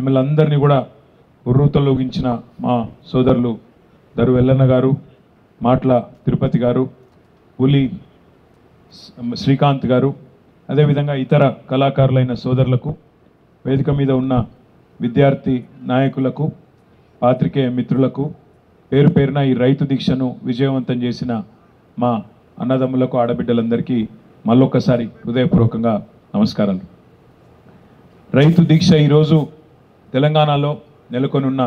మిమ్మల్ని అందరినీ కూడా ఉర్రూతలోగించిన మా సోదరులు దరు వెల్లన్న గారు, మాట్ల తిరుపతి గారు, పులి శ్రీకాంత్ గారు, అదేవిధంగా ఇతర కళాకారులైన సోదరులకు, వేదిక మీద ఉన్న విద్యార్థి నాయకులకు, పాత్రికేయ మిత్రులకు, పేరు పేరున ఈ రైతు దీక్షను విజయవంతం చేసిన మా అన్నదమ్ములకు, ఆడబిడ్డలందరికీ మళ్ళొక్కసారి హృదయపూర్వకంగా నమస్కారాలు. రైతు దీక్ష ఈరోజు తెలంగాణలో నెలకొని ఉన్న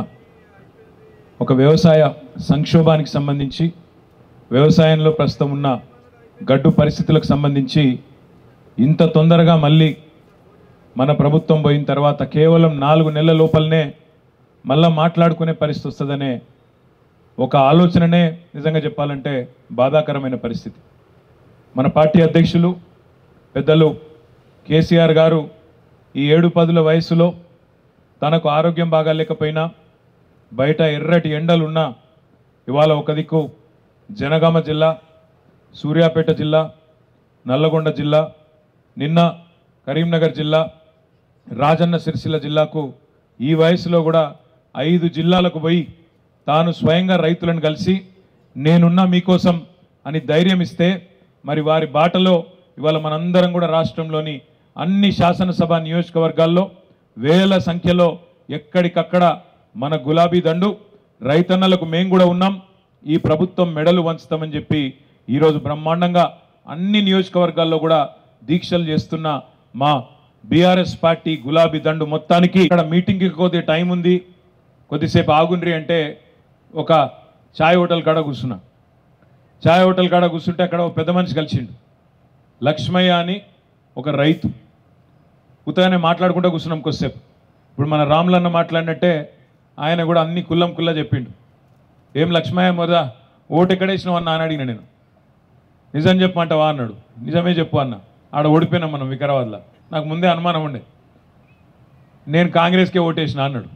ఒక వ్యవసాయ సంక్షోభానికి సంబంధించి, వ్యవసాయంలో ప్రస్తుతం ఉన్న గడ్డు పరిస్థితులకు సంబంధించి ఇంత తొందరగా మళ్ళీ మన ప్రభుత్వం పోయిన తర్వాత కేవలం 4 నెలల లోపలనే మళ్ళా మాట్లాడుకునే పరిస్థితి వస్తుందనే ఒక ఆలోచననే నిజంగా చెప్పాలంటే బాధాకరమైన పరిస్థితి. మన పార్టీ అధ్యక్షులు పెద్దలు కేసీఆర్ గారు ఈ 7-10 వయసులో తనకు ఆరోగ్యం బాగాలేకపోయినా, బయట ఎర్రటి ఎండలున్నా, ఇవాళ ఒక దిక్కు జనగామ జిల్లా, సూర్యాపేట జిల్లా, నల్లగొండ జిల్లా, నిన్న కరీంనగర్ జిల్లా, రాజన్న సిరిసిల్ల జిల్లాకు ఈ వయసులో కూడా 5 జిల్లాలకు పోయి తాను స్వయంగా రైతులను కలిసి నేనున్నా మీకోసం అని ధైర్యం ఇస్తే, మరి వారి బాటలో ఇవాళ మనందరం కూడా రాష్ట్రంలోని అన్ని శాసనసభ నియోజకవర్గాల్లో వేల సంఖ్యలో ఎక్కడికక్కడ మన గులాబీ దండు రైతన్నలకు మేము కూడా ఉన్నాం, ఈ ప్రభుత్వం మెడలు వంచుతామని చెప్పి ఈరోజు బ్రహ్మాండంగా అన్ని నియోజకవర్గాల్లో కూడా దీక్షలు చేస్తున్న మా బీఆర్ఎస్ పార్టీ గులాబీ దండు మొత్తానికి ఇక్కడ మీటింగ్కి కొద్దిగా టైం ఉంది, కొద్దిసేపు ఆగుండ్రి అంటే ఒక ఛాయ్ హోటల్ కాడ కూర్చున్నా. ఛాయ్ హోటల్ కాడ కూర్చుంటే అక్కడ ఒక పెద్ద మనిషి కలిసిండు, లక్ష్మయ్య అని ఒక రైతు. ఉత్తగానే మాట్లాడుకుంటూ కూర్చున్నాం కొద్దిసేపు. ఇప్పుడు మన రాములన్న మాట్లాడినట్టే ఆయన కూడా అన్ని కుల్లం కుల్లా చెప్పిండు. ఏం లక్ష్మయ్య మొద ఓటు ఎక్కడేసినావు అన్న అని అడిగిన నేను. నిజం చెప్పమంటావా అన్నాడు. నిజమే చెప్పు అన్న. ఆడ ఓడిపోయినాం మనం వికారాబాద్లో. నాకు ముందే అనుమానం ఉండే, నేను కాంగ్రెస్కే ఓటేసిన అన్నాడు.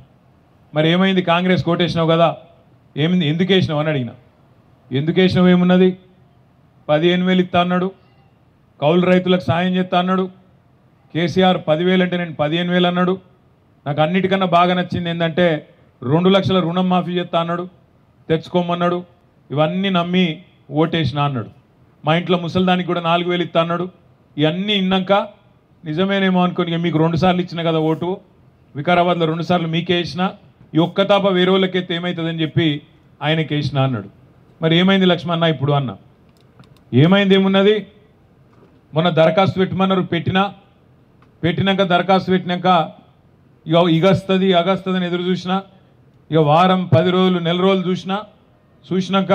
మరి ఏమైంది, కాంగ్రెస్కి ఓటేసినావు కదా, ఏమైంది, ఎందుకు వేసినావు అని అడిగిన. ఎందుకు వేసినావు ఏమున్నది, 15,000 ఇస్తా అన్నాడు, కౌలు రైతులకు సాయం చేస్తా అన్నాడు. కేసీఆర్ 10,000 అంటే నేను 15,000 అన్నాడు. నాకు అన్నిటికన్నా బాగా నచ్చింది ఏంటంటే 2 లక్షల రుణం మాఫీ చేస్తా అన్నాడు, తెచ్చుకోమన్నాడు. ఇవన్నీ నమ్మి ఓటేసిన అన్నాడు. మా ఇంట్లో ముసలిదానికి కూడా 4,000 ఇస్తా అన్నాడు. ఇవన్నీ విన్నాక నిజమేనేమో అనుకోని మీకు 2 సార్లు ఇచ్చిన కదా ఓటు, వికారాబాద్లో 2 సార్లు మీకే వేసిన, ఈ ఒక్క తాప వేరే వాళ్ళకైతే ఏమవుతుందని చెప్పి ఆయనకి వేసిన అన్నాడు. మరి ఏమైంది లక్ష్మణ ఇప్పుడు అన్న. ఏమైంది ఏమున్నది, మొన్న దరఖాస్తు పెట్టమన్నారు, పెట్టినాక దరఖాస్తు పెట్టినాక ఇక ఇగస్తుంది అని ఎదురు చూసిన, ఇక వారం 10 రోజులు నెల రోజులు చూసినాక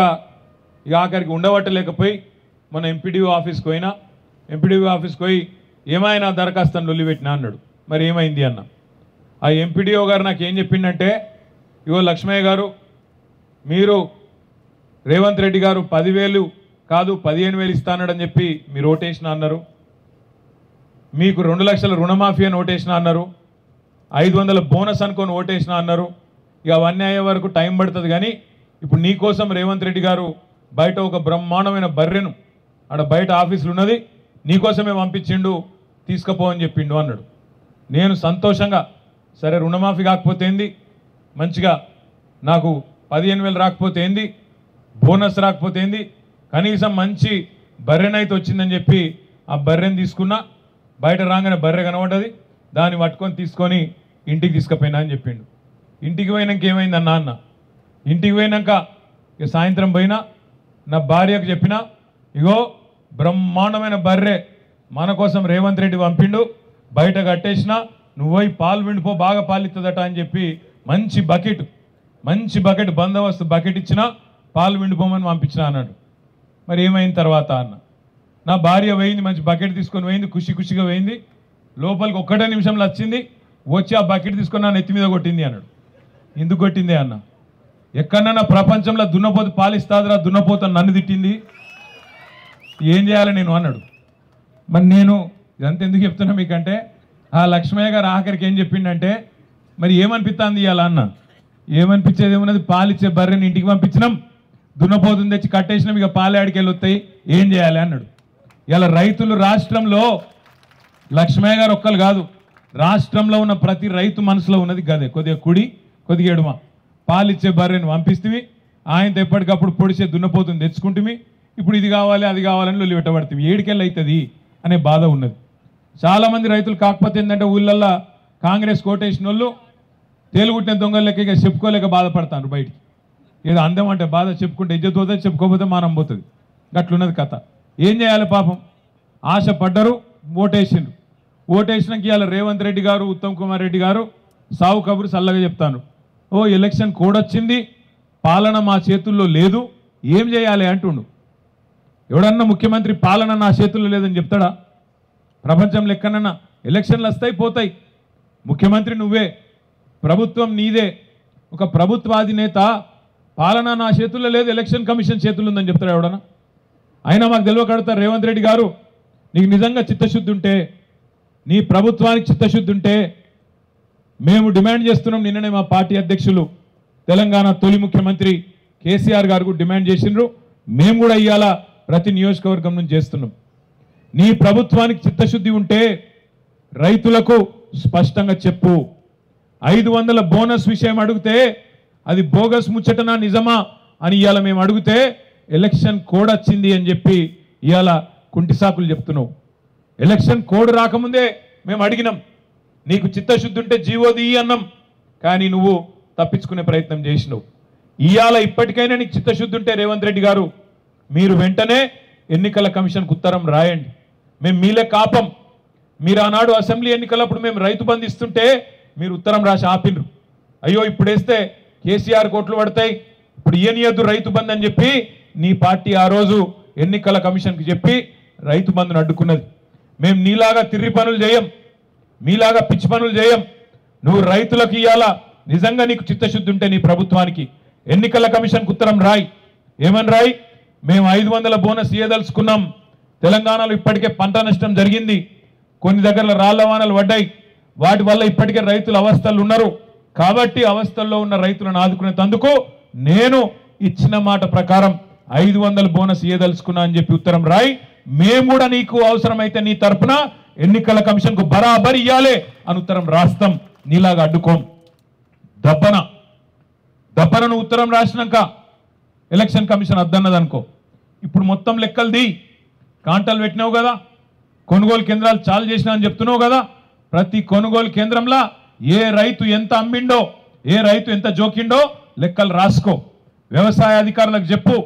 ఇక ఆఖరికి ఉండబట్టలేకపోయి మన ఎంపీడీఓ ఆఫీస్కి పోయినా. ఎంపీడీఓ ఆఫీస్కి పోయి ఏమైనా దరఖాస్తు అని లొల్లి పెట్టినా అన్నాడు. మరి ఏమైంది అన్న. ఆ ఎంపీడీఓ గారు నాకు ఏం చెప్పిండంటే, ఇగో లక్ష్మయ్య గారు, మీరు రేవంత్ రెడ్డి గారు 10,000 కాదు 15,000 ఇస్తానని చెప్పి మీరు ఓటేసిన అన్నారు, మీకు 2 లక్షల రుణమాఫీ అని ఓటేసిన అన్నారు, 500 బోనస్ అనుకొని ఓటేసిన అన్నారు. ఇక అవన్నీ అయ్యే వరకు టైం పడుతుంది, కానీ ఇప్పుడు నీకోసం రేవంత్ రెడ్డి గారు బయట ఒక బ్రహ్మాండమైన బర్రెను ఆడ బయట ఆఫీసులు ఉన్నది నీకోసమే పంపించిండు, తీసుకుపోవని చెప్పిండు అన్నాడు. నేను సంతోషంగా సరే రుణమాఫీ కాకపోతే ఏంది, మంచిగా నాకు 15,000 రాకపోతే ఏంది, బోనస్ రాకపోతే ఏంది, కనీసం మంచి బర్రెనైతే వచ్చిందని చెప్పి ఆ బర్రెని తీసుకున్నా. బయట రాగానే బర్రె కనబడ్డది, దాన్ని పట్టుకొని తీసుకొని ఇంటికి తీసుకుపోయినా అని చెప్పిండు. ఇంటికి పోయినాక ఏమైంది అన్న. ఇంటికి పోయినాక ఇక సాయంత్రం పోయినా నా భార్యకు చెప్పినా, ఇగో బ్రహ్మాండమైన బర్రె మన కోసం రేవంత్ రెడ్డి పంపిండు, బయట కట్టేసిన, నువ్వు పోయి పాలు విండిపో, బాగా పాలిస్తుందట అని చెప్పి మంచి బకెట్ బందోబస్తు బకెట్ ఇచ్చినా, పాలు విండిపోమని పంపించిన అన్నాడు. మరి ఏమైంది తర్వాత అన్న. నా భార్య పోయింది, మంచి బకెట్ తీసుకొని పోయింది, ఖుషిగా పోయింది. లోపలికి 1 నిమిషంలో వచ్చింది, వచ్చి ఆ బకెట్ తీసుకొని నా నెత్తి మీద కొట్టింది అన్నాడు. ఎందుకు కొట్టింది అన్న. ఎక్కడన్నా ప్రపంచంలో దున్నపోతు పాలిస్తాదిరా, దున్నపోత నన్ను తిట్టింది, ఏం చేయాలి నేను అన్నాడు. మరి నేను ఇదంతా ఎందుకు చెప్తున్నా మీకంటే, ఆ లక్ష్మయ్య గారు ఆఖరికి ఏం చెప్పిండంటే, మరి ఏమనిపిస్తుంది ఇవాళ అన్న. ఏమనిపించేది ఏమున్నది, పాలిచ్చే బర్రెని ఇంటికి పంపించినాం, దున్నపోతుంది తెచ్చి కట్టేసినాం, ఇక పాలే ఆడికెళ్ళి వస్తాయి, ఏం చేయాలి అన్నాడు. ఇలా రైతులు రాష్ట్రంలో లక్ష్మయ్య గారు ఒక్కరు కాదు, రాష్ట్రంలో ఉన్న ప్రతి రైతు మనసులో ఉన్నది గదే, కొద్దిగా కుడి కొద్దిగా ఎడుమ. పాలిచ్చే బర్రెని పంపిస్తుంది, ఆయనతో ఎప్పటికప్పుడు పొడిచే దున్నపోతుంది తెచ్చుకుంటుంది. ఇప్పుడు ఇది కావాలి అది కావాలని లొల్లి పెట్టబడుతుంది. ఏడికెళ్ళి అవుతుంది అనే బాధ ఉన్నది చాలామంది రైతులు. కాకపోతే ఏంటంటే ఊళ్ళల్లో కాంగ్రెస్ కోటేసిన వాళ్ళు తేలుగుట్టిన దొంగల లెక్క ఇక చెప్పుకోలేక బాధపడతాను బయటికి. ఏదో అందం అంటే బాధ, చెప్పుకుంటే ఇజ్జత్ పోతుంది, చెప్పుకోకపోతే మానం పోతుంది. గట్లున్నది కథ. ఏం చేయాలి పాపం, ఆశ పడ్డరు, ఓటేసిండ్రు. ఓటేసినాక ఇవాళ రేవంత్ రెడ్డి గారు, ఉత్తమ్ కుమార్ రెడ్డి గారు సావు కబురు చల్లగా చెప్తాను. ఓ ఎలక్షన్ కోడ్ వచ్చింది, పాలన మా చేతుల్లో లేదు, ఏం చేయాలి అంటుండు. ఎవడన్నా ముఖ్యమంత్రి పాలన నా చేతుల్లో లేదని చెప్తాడా? ప్రపంచంలో ఎక్కడన్నా ఎలక్షన్లు వస్తాయి పోతాయి, ముఖ్యమంత్రి నువ్వే, ప్రభుత్వం నీదే. ఒక ప్రభుత్వాధినేత పాలన నా చేతుల్లో లేదు, ఎలక్షన్ కమిషన్ చేతుల్లో ఉందని చెప్తాడు ఎవడన్నా? అయినా మాకు తెలియకడతారు. రేవంత్ రెడ్డి గారు, నీకు నిజంగా చిత్తశుద్ధి ఉంటే, నీ ప్రభుత్వానికి చిత్తశుద్ధి ఉంటే మేము డిమాండ్ చేస్తున్నాం. నిన్ననే మా పార్టీ అధ్యక్షులు తెలంగాణ తొలి ముఖ్యమంత్రి కేసీఆర్ గారు డిమాండ్ చేసిండ్రు. మేము కూడా ఇవాళ ప్రతి నియోజకవర్గం నుంచి చేస్తున్నాం. నీ ప్రభుత్వానికి చిత్తశుద్ధి ఉంటే రైతులకు స్పష్టంగా చెప్పు. 500 బోనస్ విషయం అడిగితే అది బోగస్ ముచ్చటనా నిజమా అని ఇవాళ మేము అడిగితే ఎలక్షన్ కోడ్ వచ్చింది అని చెప్పి ఇవాళ కుంటి సాకులు చెప్తున్నావు. ఎలక్షన్ కోడ్ రాకముందే మేము అడిగినాం, నీకు చిత్తశుద్ధి ఉంటే జీవోది అన్నాం, కానీ నువ్వు తప్పించుకునే ప్రయత్నం చేసినావు. ఇవాళ ఇప్పటికైనా నీకు చిత్తశుద్ధి ఉంటే రేవంత్ రెడ్డి గారు, మీరు వెంటనే ఎన్నికల కమిషన్కు ఉత్తరం రాయండి. మేము మీలే కాపం. మీరు ఆనాడు అసెంబ్లీ ఎన్నికలప్పుడు మేము రైతు బంధు ఇస్తుంటే మీరు ఉత్తరం రాసి ఆపినరు. అయ్యో ఇప్పుడు వేస్తే కేసీఆర్ కోట్లు పడతాయి, ఇప్పుడు ఇయ్యనియద్దు రైతు బంధు అని చెప్పి నీ పార్టీ ఆ రోజు ఎన్నికల కమిషన్కి చెప్పి రైతు బంధును అడ్డుకున్నది. మేము నీలాగా తిర్రి పనులు చేయం, మీలాగా పిచ్చి పనులు చేయం. నువ్వు రైతులకు ఇయ్యాలా, నిజంగా నీకు చిత్తశుద్ధి ఉంటే నీ ప్రభుత్వానికి ఎన్నికల కమిషన్కు ఉత్తరం రాయి. ఏమని రాయి? మేము 500 బోనస్ ఇయ్యదలుచుకున్నాం. తెలంగాణలో ఇప్పటికే పంట నష్టం జరిగింది, కొన్ని దగ్గరలో రాళ్ల వానలు పడ్డాయి, వాటి వల్ల ఇప్పటికే రైతులు అవస్థలు ఉన్నారు. కాబట్టి అవస్థల్లో ఉన్న రైతులను ఆదుకునేందుకు నేను ఇచ్చిన మాట ప్రకారం 500 బోనస్ ఇయ్యదలుచుకున్నా అని చెప్పి ఉత్తరం రాయి. మేము కూడా నీకు అవసరమైతే నీ తరపున ఎన్నికల కమిషన్కు బరాబర్ ఇయ్యాలి అని ఉత్తరం రాస్తాం. నీలాగా అడ్డుకోం. దప్పనను ఉత్తరం రాసినాక ఎలక్షన్ కమిషన్ అద్దన్నది అనుకో, ఇప్పుడు మొత్తం లెక్కలది కాంటాలు పెట్టినావు కదా, కొనుగోలు కేంద్రాలు చాలు చేసినా అని చెప్తున్నావు కదా. ప్రతి కొనుగోలు కేంద్రంలో ఏ రైతు ఎంత అమ్మిండో, ఏ రైతు ఎంత జోకిండో లెక్కలు రాసుకో. వ్యవసాయ అధికారులకు చెప్పు,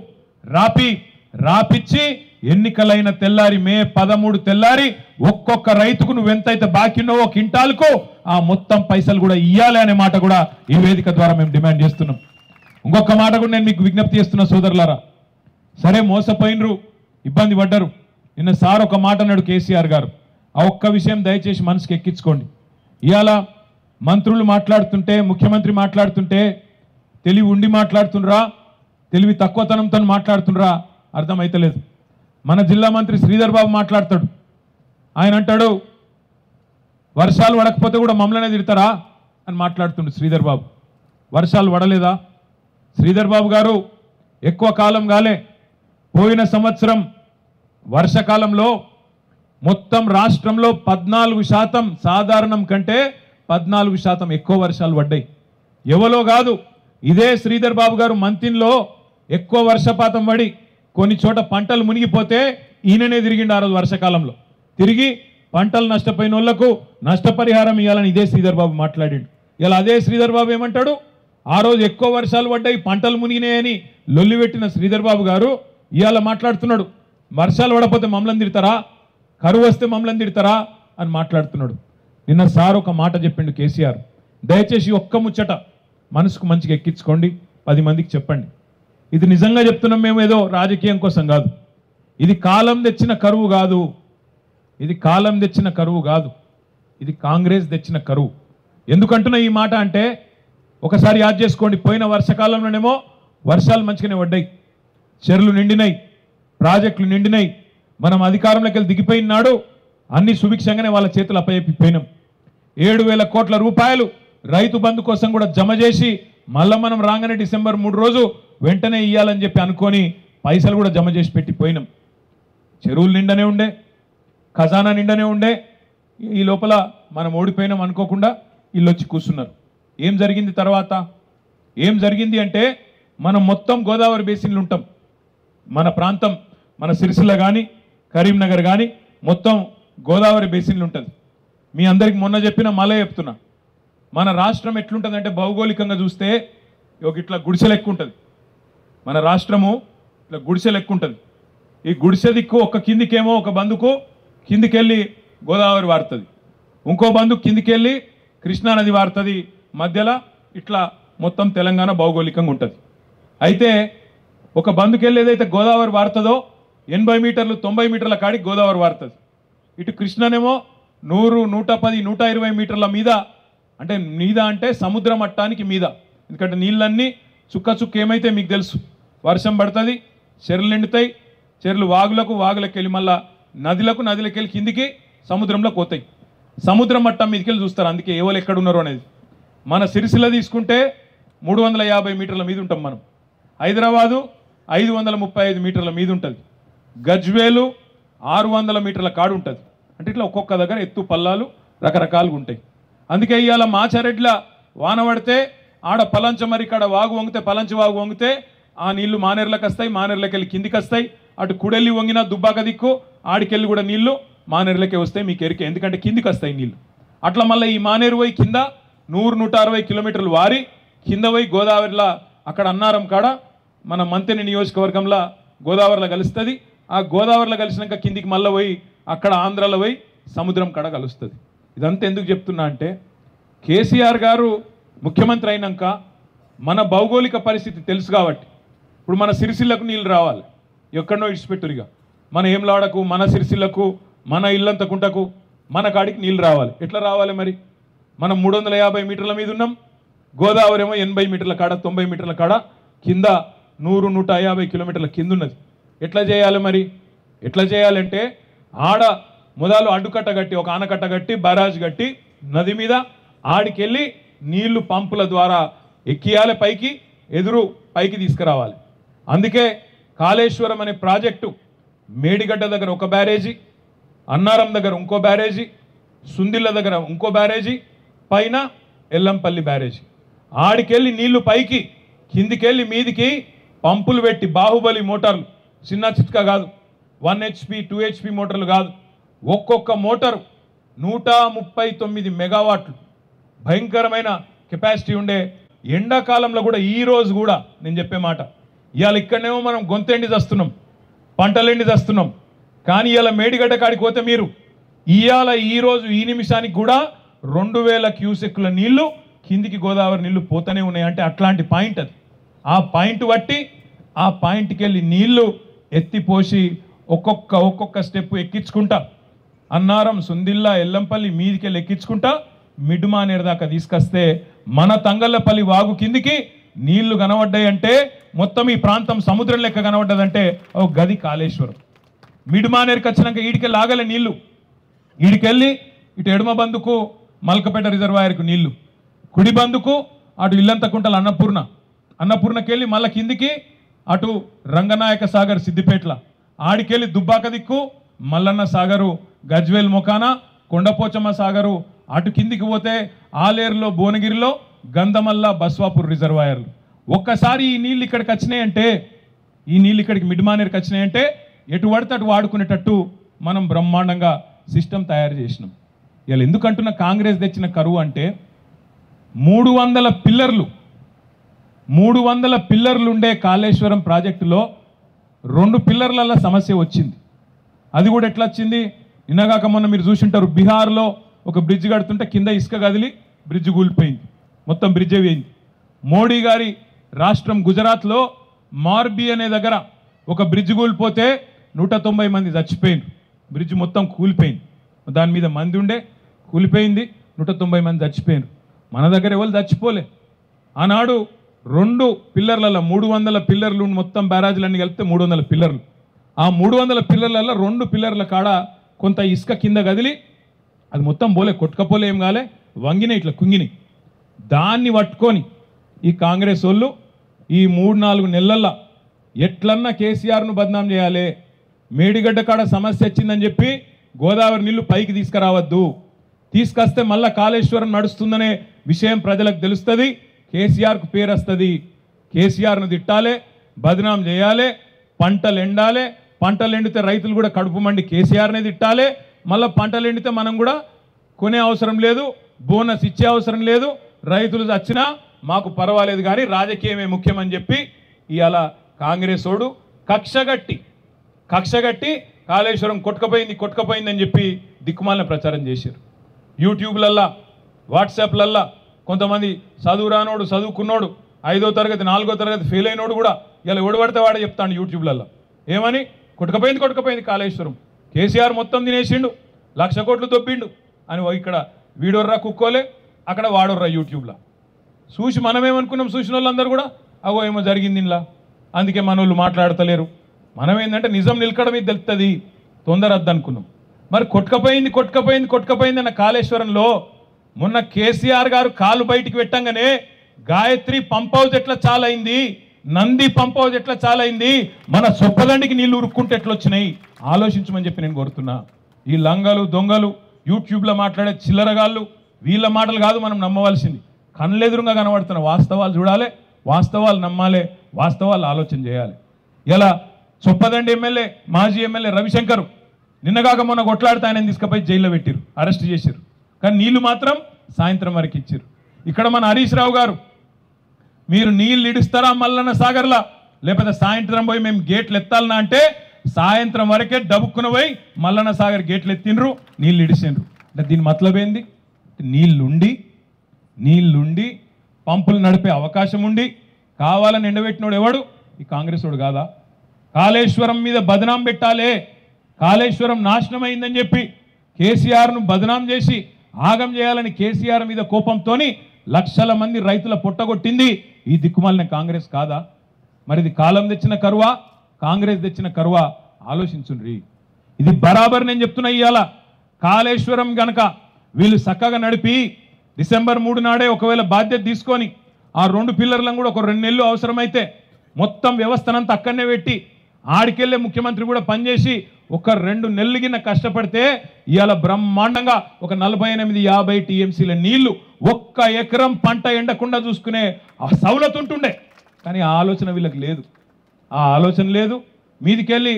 రాపిచ్చి ఎన్నికలైన తెల్లారి మే 13 తెల్లారి ఒక్కొక్క రైతుకు నువ్వు ఎంతైతే బాకీ ఉన్నావో కింటాలకు ఆ మొత్తం పైసలు కూడా ఇయ్యాలి అనే మాట కూడా ఈ వేదిక ద్వారా మేము డిమాండ్ చేస్తున్నాం. ఇంకొక మాట కూడా నేను మీకు విజ్ఞప్తి చేస్తున్నా సోదరులారా. సరే మోసపోయినరు, ఇబ్బంది పడ్డరు. నిన్న సార్ ఒక మాట అన్నాడు కేసీఆర్ గారు, ఆ ఒక్క విషయం దయచేసి మనసుకి ఎక్కించుకోండి. ఇవాళ మంత్రులు మాట్లాడుతుంటే, ముఖ్యమంత్రి మాట్లాడుతుంటే తెలివి ఉండి మాట్లాడుతుండ్రా, తెలివి తక్కువతనంతో మాట్లాడుతుండ్రా అర్థమైతలేదు. మన జిల్లా మంత్రి శ్రీధర్ బాబు మాట్లాడతాడు. ఆయన అంటాడు, వర్షాలు పడకపోతే కూడా మమ్మల్నే తిడతారా అని మాట్లాడుతుండు శ్రీధర్ బాబు. వర్షాలు పడలేదా? శ్రీధర్ బాబు గారు ఎక్కువ కాలం కాలే, పోయిన సంవత్సరం వర్షకాలంలో మొత్తం రాష్ట్రంలో 14% సాధారణం కంటే 14% ఎక్కువ వర్షాలు పడ్డాయి. ఎవలో కాదు, ఇదే శ్రీధర్ బాబు గారు మంతిన్లో ఎక్కువ వర్షపాతం పడి కొన్ని చోట పంటలు మునిగిపోతే ఈయననే తిరిగిండు ఆ రోజు వర్షకాలంలో. తిరిగి పంటలు నష్టపోయిన వాళ్లకు నష్టపరిహారం ఇవ్వాలని ఇదే శ్రీధర్ బాబు మాట్లాడిండు. ఇలా అదే శ్రీధర్ బాబు ఏమంటాడు, ఆ రోజు ఎక్కువ వర్షాలు పడ్డాయి, పంటలు మునిగినాయని లొల్లి పెట్టిన శ్రీధర్ బాబు గారు ఇవాళ మాట్లాడుతున్నాడు, వర్షాలు పడకపోతే మమ్మల్ని తిడతారా, కరువు వస్తే మమ్మల్ని తిడతారా అని మాట్లాడుతున్నాడు. నిన్న సార్ ఒక మాట చెప్పిండు కేసీఆర్, దయచేసి ఒక్క ముచ్చట మనసుకు మంచిగా ఎక్కించుకోండి, 10 మందికి చెప్పండి. ఇది నిజంగా చెప్తున్నాం, మేము ఏదో రాజకీయం కోసం కాదు. ఇది కాలం తెచ్చిన కరువు కాదు, ఇది కాలం తెచ్చిన కరువు కాదు, ఇది కాంగ్రెస్ తెచ్చిన కరువు. ఎందుకంటున్నా ఈ మాట అంటే ఒకసారి యాద్ చేసుకోండి. పోయిన వర్షకాలంలోనేమో వర్షాలు మంచిగానే పడ్డాయి, చెరువులు నిండినాయి, ప్రాజెక్టులు నిండినాయి. మనం అధికారంలోకి వెళ్ళి దిగిపోయిన నాడు అన్ని సుభిక్షంగానే వాళ్ళ చేతులు అప్పచెప్పిపోయినాం. 7,000 కోట్ల రూపాయలు రైతు బంధు కోసం కూడా జమ చేసి మళ్ళీ మనం రాగానే డిసెంబర్ 3 రోజు వెంటనే ఇవ్వాలని చెప్పి అనుకొని పైసలు కూడా జమ చేసి పెట్టిపోయినాం. చెరువులు నిండనే ఉండే, ఖజానా నిండనే ఉండే. ఈ లోపల మనం ఓడిపోయినాం అనుకోకుండా వీళ్ళు వచ్చి కూర్చున్నారు. ఏం జరిగింది తర్వాత? ఏం జరిగింది అంటే మనం మొత్తం గోదావరి బేసిన్లు ఉంటాం. మన ప్రాంతం, మన సిరిసిల్ల కానీ కరీంనగర్ కానీ మొత్తం గోదావరి బేసిన్లు ఉంటుంది. మీ అందరికి మొన్న చెప్పిన మళ్ళీ చెప్తున్నా, మన రాష్ట్రం ఎట్లుంటుందంటే భౌగోళికంగా చూస్తే ఇట్లా గుడిసె లెక్క ఉంటుంది. మన రాష్ట్రము ఇట్లా గుడిసె లెక్క ఉంటుంది. ఈ గుడిసె దిక్కు ఒక కిందికేమో ఒక బందుకు కిందికెళ్ళి గోదావరి వారుతుంది, ఇంకో బందుకు కిందికెళ్ళి కృష్ణానది వారుతుంది, మధ్యలో ఇట్లా మొత్తం తెలంగాణ భౌగోళికంగా ఉంటుంది. అయితే ఒక బందుకెళ్ళి ఏదైతే గోదావరి వారుతుందో 80 మీటర్లు 90 మీటర్ల కాడికి గోదావరి వారుతుంది. ఇటు కృష్ణనేమో 100, 110, 120 మీటర్ల మీద, అంటే సముద్ర మట్టానికి మీద. ఎందుకంటే నీళ్ళన్నీ చుక్క ఏమైతే మీకు తెలుసు, వర్షం పడుతుంది, చెరువులు నిండుతాయి, చెరువులు వాగులకు వెళ్ళి మళ్ళా నదులకు వెళ్ళి కిందికి సముద్రంలోకి పోతాయి. సముద్ర మట్టం మీదకి వెళ్ళి చూస్తారు. అందుకే ఎవరు ఎక్కడ ఉన్నారు అనేది. మన సిరిసిల్ల తీసుకుంటే 350 మీటర్ల మీద ఉంటాం మనం. హైదరాబాదు 535 మీటర్ల మీద ఉంటుంది. గజ్వేలు 600 మీటర్ల కాడు ఉంటుంది. అంటే ఇట్లా ఒక్కొక్క దగ్గర ఎత్తు పల్లాలు రకరకాలుగా ఉంటాయి. అందుకే ఇవాళ మాచారెడ్ల వాన పడితే ఆడ పలంచమరి కాడ వాగు వంగితే, పలంచి వాగు వంగితే ఆ నీళ్లు మానేర్లకు వస్తాయి, మానేర్లకి వెళ్ళి కిందికి వస్తాయి. అటు కుడెల్లి వంగిన దుబ్బాక దిక్కు ఆడికెళ్ళి కూడా నీళ్లు మానేర్లకే వస్తాయి. మీకు ఎరికే, ఎందుకంటే కిందికి వస్తాయి నీళ్లు. అట్లా మళ్ళీ ఈ మానేరు పోయి కింద 100-160 కిలోమీటర్లు వారి కింద పోయి గోదావరిలో అక్కడ అన్నారం కాడ మన మంతెని నియోజకవర్గంలో గోదావరిలో కలుస్తుంది. ఆ గోదావరిలో కలిసినాక కిందికి మళ్ళీ పోయి అక్కడ ఆంధ్రాలో పోయి సముద్రం కాడ కలుస్తుంది. ఇదంతా ఎందుకు చెప్తున్నా అంటే, కేసీఆర్ గారు ముఖ్యమంత్రి అయినాక మన భౌగోళిక పరిస్థితి తెలుసు కాబట్టి ఇప్పుడు మన సిరిసిల్లకు నీళ్ళు రావాలి, ఎక్కడనో ఇడిచిపెట్టురిగా. మన ఏమ్లాడకు, మన సిరిసిల్లకు, మన ఇల్లంతకుంటకు, మన కాడికి నీళ్ళు రావాలి. ఎట్లా రావాలి మరి? మనం 350 మీటర్ల మీద ఉన్నాం, గోదావరి ఏమో 80 మీటర్ల కాడ 90 మీటర్ల కాడ కింద 100-150 కిలోమీటర్ల కింద ఉన్నది. ఎట్లా చేయాలి మరి? ఎట్లా చేయాలంటే ఆడ మొదలు అడ్డుకట్ట కట్టి, ఒక ఆనకట్ట కట్టి, బరాజ్ కట్టి నది మీద ఆడికెళ్ళి నీళ్లు పంపుల ద్వారా ఎక్కియాలి, పైకి తీసుకురావాలి. అందుకే కాళేశ్వరం అనే ప్రాజెక్టు మేడిగడ్డ దగ్గర ఒక బ్యారేజీ, అన్నారం దగ్గర ఇంకో బ్యారేజీ, సుందిళ్ళ దగ్గర ఇంకో బ్యారేజీ, పైన ఎల్లంపల్లి బ్యారేజీ. ఆడికెళ్ళి నీళ్లు పైకి, కిందికెళ్ళి మీదికి పంపులు పెట్టి, బాహుబలి మోటార్లు, చిన్న చిట్కా కాదు, 1 HP 2 HP మోటార్లు కాదు, ఒక్కొక్క మోటారు 139 మెగావాట్లు భయంకరమైన కెపాసిటీ ఉండే. ఎండాకాలంలో కూడా, ఈ రోజు కూడా నేను చెప్పే మాట, ఇవాళ ఇక్కడనేమో మనం గొంతెండి చేస్తున్నాం, పంటలెండి చేస్తున్నాం. కానీ ఇవాళ మేడిగడ్డ కాడికి పోతే మీరు ఇవాళ ఈరోజు ఈ నిమిషానికి కూడా 2000 క్యూసెక్కుల నీళ్లు కిందికి గోదావరి నీళ్లు పోతూనే ఉన్నాయి. అంటే అట్లాంటి పాయింట్ అది. ఆ పాయింట్ బట్టి ఆ పాయింట్కి వెళ్ళి నీళ్లు ఎత్తిపోసి ఒక్కొక్క స్టెప్ ఎక్కించుకుంటా అన్నారం, సుందిల్లా, ఎల్లంపల్లి మీదికెళ్ళి ఎక్కించుకుంటా మిడ్మానేరు దాకా తీసుకొస్తే మన తంగళ్ళపల్లి వాగు కిందికి నీళ్లు కనబడ్డాయి. అంటే మొత్తం ఈ ప్రాంతం సముద్రం లెక్క కనబడ్డదంటే ఓ గది కాళేశ్వరం. మిడ్మానేరుకి వచ్చినాక ఈడికెళ్ళి ఆగలే నీళ్లు, ఈడికెళ్ళి ఇటు ఎడమ బందుకు మల్కపేట రిజర్వాయర్కు నీళ్లు, కుడి బందుకు అటు ఇల్లంతకుంటల అన్నపూర్ణకెళ్ళి మళ్ళీ కిందికి అటు రంగనాయక సాగర్ సిద్దిపేట్ల, ఆడికెళ్ళి దుబ్బాక దిక్కు మల్లన్న సాగరు, గజ్వేల్ మొకాన కొండపోచమ్మ సాగరు, అటు కిందికి పోతే ఆలేరులో, భువనగిరిలో గంధమల్ల, బస్వాపూర్ రిజర్వాయర్లు. ఒక్కసారి ఈ నీళ్ళు ఇక్కడికి వచ్చినాయంటే, ఈ నీళ్ళు ఇక్కడికి మిడ్మానేరుకి వచ్చినాయంటే ఎటు పడితే అటు వాడుకునేటట్టు మనం బ్రహ్మాండంగా సిస్టమ్ తయారు చేసినాం. ఇలా ఎందుకంటున్న కాంగ్రెస్ తెచ్చిన కరువు అంటే 300 పిల్లర్లు ఉండే కాళేశ్వరం ప్రాజెక్టులో 2 పిల్లర్ల సమస్య వచ్చింది. అది కూడా ఎట్లా వచ్చింది? నిన్నగాక మొన్న మీరు చూసింటారు, బీహార్లో ఒక బ్రిడ్జ్ కడుతుంటే కింద ఇసుక కదిలి బ్రిడ్జ్ కూలిపోయింది, మొత్తం బ్రిడ్జ్ వేయింది. మోడీ గారి రాష్ట్రం గుజరాత్లో మార్బీ అనే దగ్గర ఒక బ్రిడ్జ్ కూలిపోతే 190 మంది చచ్చిపోయింది. బ్రిడ్జ్ మొత్తం కూలిపోయింది, దాని మీద మంది ఉండే, కూలిపోయింది, 190 మంది చచ్చిపోయారు. మన దగ్గర ఎవరు చచ్చిపోలే. ఆనాడు 2 పిల్లర్లలో 300 పిల్లర్లు, మొత్తం బ్యారాజులన్నీ కలిపితే 300 పిల్లర్లు. ఆ 300 పిల్లర్లలో 2 పిల్లర్ల కాడ కొంత ఇసుక కింద కదిలి అది మొత్తం పోలే, కొట్టుకపోలే, ఏం కాలే, వంగిన ఇట్లా కుంగిని. దాన్ని పట్టుకొని ఈ కాంగ్రెస్ వాళ్ళు ఈ 3-4 నెలల్లో ఎట్లన్నా కేసీఆర్ను బద్నాం చేయాలి, మేడిగడ్డ కాడ సమస్య వచ్చిందని చెప్పి గోదావరి నీళ్లు పైకి తీసుకురావద్దు, తీసుకొస్తే మళ్ళా కాళేశ్వరం నడుస్తుందనే విషయం ప్రజలకు తెలుస్తుంది. కేసీఆర్కు పేరు వస్తుంది. కేసీఆర్ను తిట్టాలి, బదనాం చేయాలి, పంటలు ఎండాలి, పంటలు ఎండితే రైతులు కూడా కడుపు మండి కేసీఆర్నే తిట్టాలి. మళ్ళీ పంటలు ఎండితే మనం కూడా కొనే అవసరం లేదు, బోనస్ ఇచ్చే అవసరం లేదు, రైతులు వచ్చినా మాకు పర్వాలేదు కానీ రాజకీయమే ముఖ్యమని చెప్పి ఇవాళ కాంగ్రెస్ ఓడు కక్షగట్టి కాళేశ్వరం కొట్టుకపోయిందని చెప్పి దిక్కుమాలిన ప్రచారం చేశారు. యూట్యూబ్లల్లా, వాట్సాప్లల్లా కొంతమంది చదువు రానోడు, చదువుకున్నోడు, 5వ తరగతి 4వ తరగతి ఫెయిల్ అయినోడు కూడా ఇలా ఒడబడితే వాడే చెప్తాడు యూట్యూబ్లల్లో. ఏమని? కొట్టుకపోయింది కాళేశ్వరం, కేసీఆర్ మొత్తం తినేసిండు, 1,00,000 కోట్లు దొబ్బిండు అని ఇక్కడ వీడోర్రా కుక్కోలే, అక్కడ వాడోర్రా యూట్యూబ్లో. చూసి మనమేమనుకున్నాం, చూసిన వాళ్ళందరూ కూడా అగో ఏమో జరిగింది ఇలా, అందుకే మన వాళ్ళు మాట్లాడతలేరు. మనం ఏంటంటే నిజం నిలకడ మీద తెలుస్తుంది, తొందర వద్దనుకున్నాం. మరి కొట్టుకపోయింది అన్న కాళేశ్వరంలో మొన్న కేసీఆర్ గారు కాలు బయటికి పెట్టంగానే గాయత్రి పంప్ హౌస్ ఎట్లా చాలైంది, నంది పంప్ హౌస్ ఎట్లా చాలైంది, మన సొప్పదండికి నీళ్లు ఉరుక్కుంటే ఎట్లా వచ్చినాయి ఆలోచించమని చెప్పి నేను కోరుతున్నా. ఈ లంగలు దొంగలు యూట్యూబ్లో మాట్లాడే చిల్లరగాళ్ళు వీళ్ళ మాటలు కాదు మనం నమ్మవలసింది. కళ్ళెదురుగా కనబడుతున్న వాస్తవాలు చూడాలి, వాస్తవాలు నమ్మాలి, వాస్తవాలు ఆలోచన చేయాలి. ఇలా చొప్పదండి ఎమ్మెల్యే, మాజీ ఎమ్మెల్యే రవిశంకర్ నిన్నగాక మొన్న కొట్లాడితే ఆయన తీసుకుపోయి జైల్లో పెట్టారు, అరెస్ట్ చేశారు. కానీ నీళ్లు మాత్రం సాయంత్రం వరకు ఇచ్చారు. ఇక్కడ మన హరీష్ రావు గారు, మీరు నీళ్ళు ఇడుస్తారా మల్లన్న సాగర్లా, లేకపోతే సాయంత్రం పోయి మేము గేట్లు ఎత్తాలనా అంటే సాయంత్రం వరకే డబ్బుక్కున పోయి మల్లన్న సాగర్ గేట్లు ఎత్తిండ్రు, నీళ్ళు ఇడిసిండ్రు. అంటే దీని మతలబ్ ఏంది? నీళ్ళుండి పంపులు నడిపే అవకాశం ఉండి కావాలని ఎండబెట్టినోడు ఎవడు? ఈ కాంగ్రెస్ వాడు కాదా? కాళేశ్వరం మీద బదనాం పెట్టాలే, కాళేశ్వరం నాశనం అయిందని చెప్పి కేసీఆర్ను బదనాం చేసి ఆగం చేయాలని కేసీఆర్ మీద కోపంతోని లక్షల మంది రైతుల పొట్టగొట్టింది ఈ దిక్కుమాలిన కాంగ్రెస్ కాదా? మరి ఇది కాలం తెచ్చిన కరువా, కాంగ్రెస్ తెచ్చిన కరువా? ఆలోచించుండ్రి. ఇది బరాబర్ నేను చెప్తున్నా. ఇవాళ కాళేశ్వరం గనక వీళ్ళు చక్కగా నడిపి డిసెంబర్ 3 నాడే ఒకవేళ బాధ్యత తీసుకొని ఆ 2 పిల్లర్లను కూడా ఒక 2 నెలలు అవసరమైతే మొత్తం వ్యవస్థనంతా అక్కడనే పెట్టి ఆడికెళ్ళే ముఖ్యమంత్రి కూడా పనిచేసి ఒక 2 నెలలు గిన్న కష్టపడితే ఇవాళ బ్రహ్మాండంగా ఒక 48-50 టీఎంసీల నీళ్లు 1 ఎకరం పంట ఎండకుండా చూసుకునే ఆ సౌలత్ ఉంటుండే. కానీ ఆ ఆలోచన వీళ్ళకి లేదు, ఆ ఆలోచన లేదు. మీదికెళ్ళి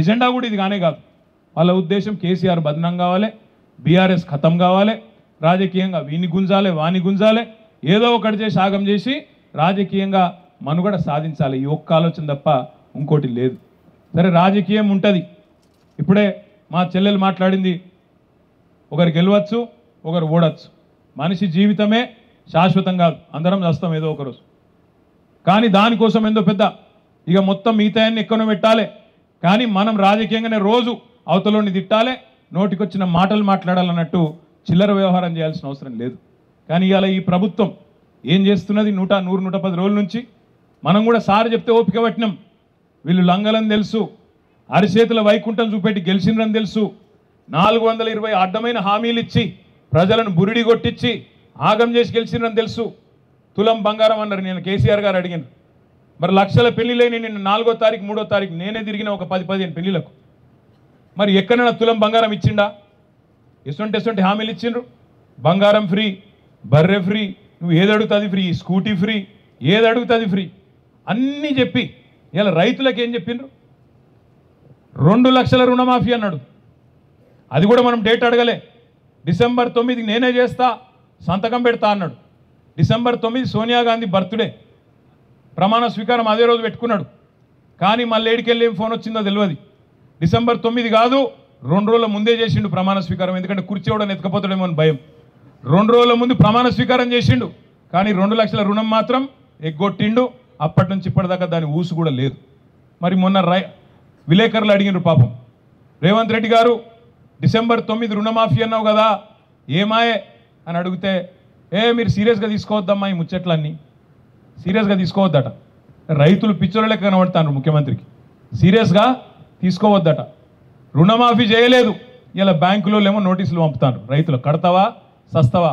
ఎజెండా కూడా ఇది కానే కాదు. వాళ్ళ ఉద్దేశం కేసీఆర్ బదనం కావాలి, బీఆర్ఎస్ ఖతం కావాలి, రాజకీయంగా వీని గుంజాలి వాని గుంజాలి, ఏదో ఒకటి చేసి ఆగం చేసి రాజకీయంగా మనుగడ సాధించాలి. ఈ ఒక్క ఆలోచన తప్ప ఇంకోటి లేదు. సరే, రాజకీయం ఉంటుంది. ఇప్పుడే మా చెల్లెలు మాట్లాడింది, ఒకరు గెలవచ్చు ఒకరు ఓడచ్చు. మనిషి జీవితమే శాశ్వతం కాదు, అందరం చేస్తాం ఏదో ఒకరోజు. కానీ దానికోసం ఏందో పెద్ద ఇక మొత్తం మిగతాయన్ని ఎక్కడో పెట్టాలి. కానీ మనం రాజకీయంగానే రోజు అవతలోని తిట్టాలి, నోటికొచ్చిన మాటలు మాట్లాడాలన్నట్టు చిల్లర వ్యవహారం చేయాల్సిన అవసరం లేదు. కానీ ఇవాళ ఈ ప్రభుత్వం ఏం చేస్తున్నది? 100-110 రోజుల నుంచి మనం కూడా సార్ చెప్తే ఓపిక పట్టినాం. వీళ్ళు లంగలని తెలుసు, అరిచేతుల వైకుంఠం చూపెట్టి గెలిచిండ్రని తెలుసు, 420 అడ్డమైన హామీలు ఇచ్చి ప్రజలను బురిడి కొట్టించి ఆగం చేసి గెలిచిండ్రని తెలుసు. తులం బంగారం అన్నారు. నేను కేసీఆర్ గారు అడిగాను, మరి లక్షల పెళ్లిలేని నిన్న 4వ తారీఖు 3వ తారీఖు నేనే తిరిగిన ఒక 10-15 పెళ్లిలకు. మరి ఎక్కడైనా తులం బంగారం ఇచ్చిండా? ఎటువంటి హామీలు ఇచ్చిండ్రు? బంగారం ఫ్రీ, బర్రె ఫ్రీ, నువ్వు ఏది అడుగుతుంది ఫ్రీ, స్కూటీ ఫ్రీ, ఏది అడుగుతుంది ఫ్రీ అన్నీ చెప్పి ఇలా రైతులకు ఏం చెప్పిండ్రు? 2 లక్షల రుణమాఫీ అన్నాడు. అది కూడా మనం డేట్ అడగలే. డిసెంబర్ 9 నేనే చేస్తా, సంతకం పెడతా అన్నాడు. డిసెంబర్ 9 సోనియా గాంధీ బర్త్డే, ప్రమాణ స్వీకారం అదే రోజు పెట్టుకున్నాడు. కానీ మళ్ళీ ఏడికెళ్ళి ఏం ఫోన్ వచ్చిందో తెలియదు. డిసెంబర్ 9 కాదు, 2 రోజుల ముందే చేసిండు ప్రమాణ స్వీకారం. ఎందుకంటే కుర్చీ కూడా ఎత్తుకపోతాడేమో అని భయం. 2 రోజుల ముందు ప్రమాణ స్వీకారం చేసిండు. కానీ 2 లక్షల రుణం మాత్రం ఎగ్గొట్టిండు. అప్పటి నుంచి ఇప్పటిదాకా దాని ఊసు కూడా లేదు. మరి మొన్న విలేకరులు అడిగినారు, పాపం రేవంత్ రెడ్డి గారు డిసెంబర్ 9 రుణమాఫీ అన్నావు కదా ఏమాయే అని అడిగితే, మీరు సీరియస్గా తీసుకోవద్దమ్మా, ఈ ముచ్చట్లన్నీ సీరియస్గా తీసుకోవద్దట. రైతులు పిచ్చోళ్ళ లెక్క కనబడతాను ముఖ్యమంత్రికి, సీరియస్గా తీసుకోవద్దట. రుణమాఫీ చేయలేదు, ఇలా బ్యాంకులో ఏమో నోటీసులు పంపుతాను, రైతులు కడతావా సస్తవా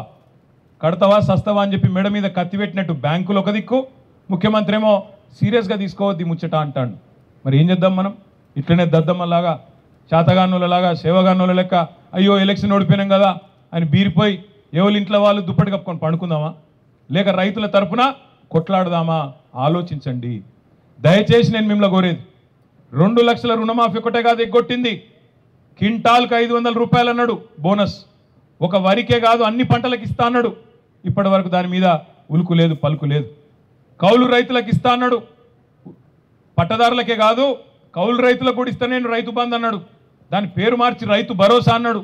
అని చెప్పి మెడ మీద కత్తి పెట్టినట్టు బ్యాంకులు ఒక దిక్కు, ముఖ్యమంత్రి ఏమో సీరియస్గా తీసుకోవద్ది ముచ్చట అంటాడు. మరి ఏం చేద్దాం మనం? ఇట్లనే దద్దమ్మలాగా, శాతగానులలాగా, సేవగానుల లెక్క అయ్యో ఎలక్షన్ ఓడిపోయినాం కదా అని బీరిపోయి ఎవరి ఇంట్లో వాళ్ళు దుప్పటి కప్పుకొని పండుకుందామా, లేక రైతుల తరపున కొట్లాడదామా? ఆలోచించండి దయచేసి. నేను మిమ్మల్ని కోరేది, 2 లక్షల రుణమాఫీ ఒకటే కాదు ఎగ్గొట్టింది, క్వింటాల్కి 500 రూపాయలు అన్నాడు బోనస్. ఒక వరికే కాదు అన్ని పంటలకు ఇస్తా అన్నాడు. ఇప్పటి వరకు దాని మీద ఉలుకు లేదు పలుకు లేదు. కౌలు రైతులకు ఇస్తా అన్నాడు, పట్టదారులకే కాదు కౌలు రైతులకు కూడా ఇస్తా నేను రైతు బంధు అన్నాడు. దాని పేరు మార్చి రైతు భరోసా అన్నాడు.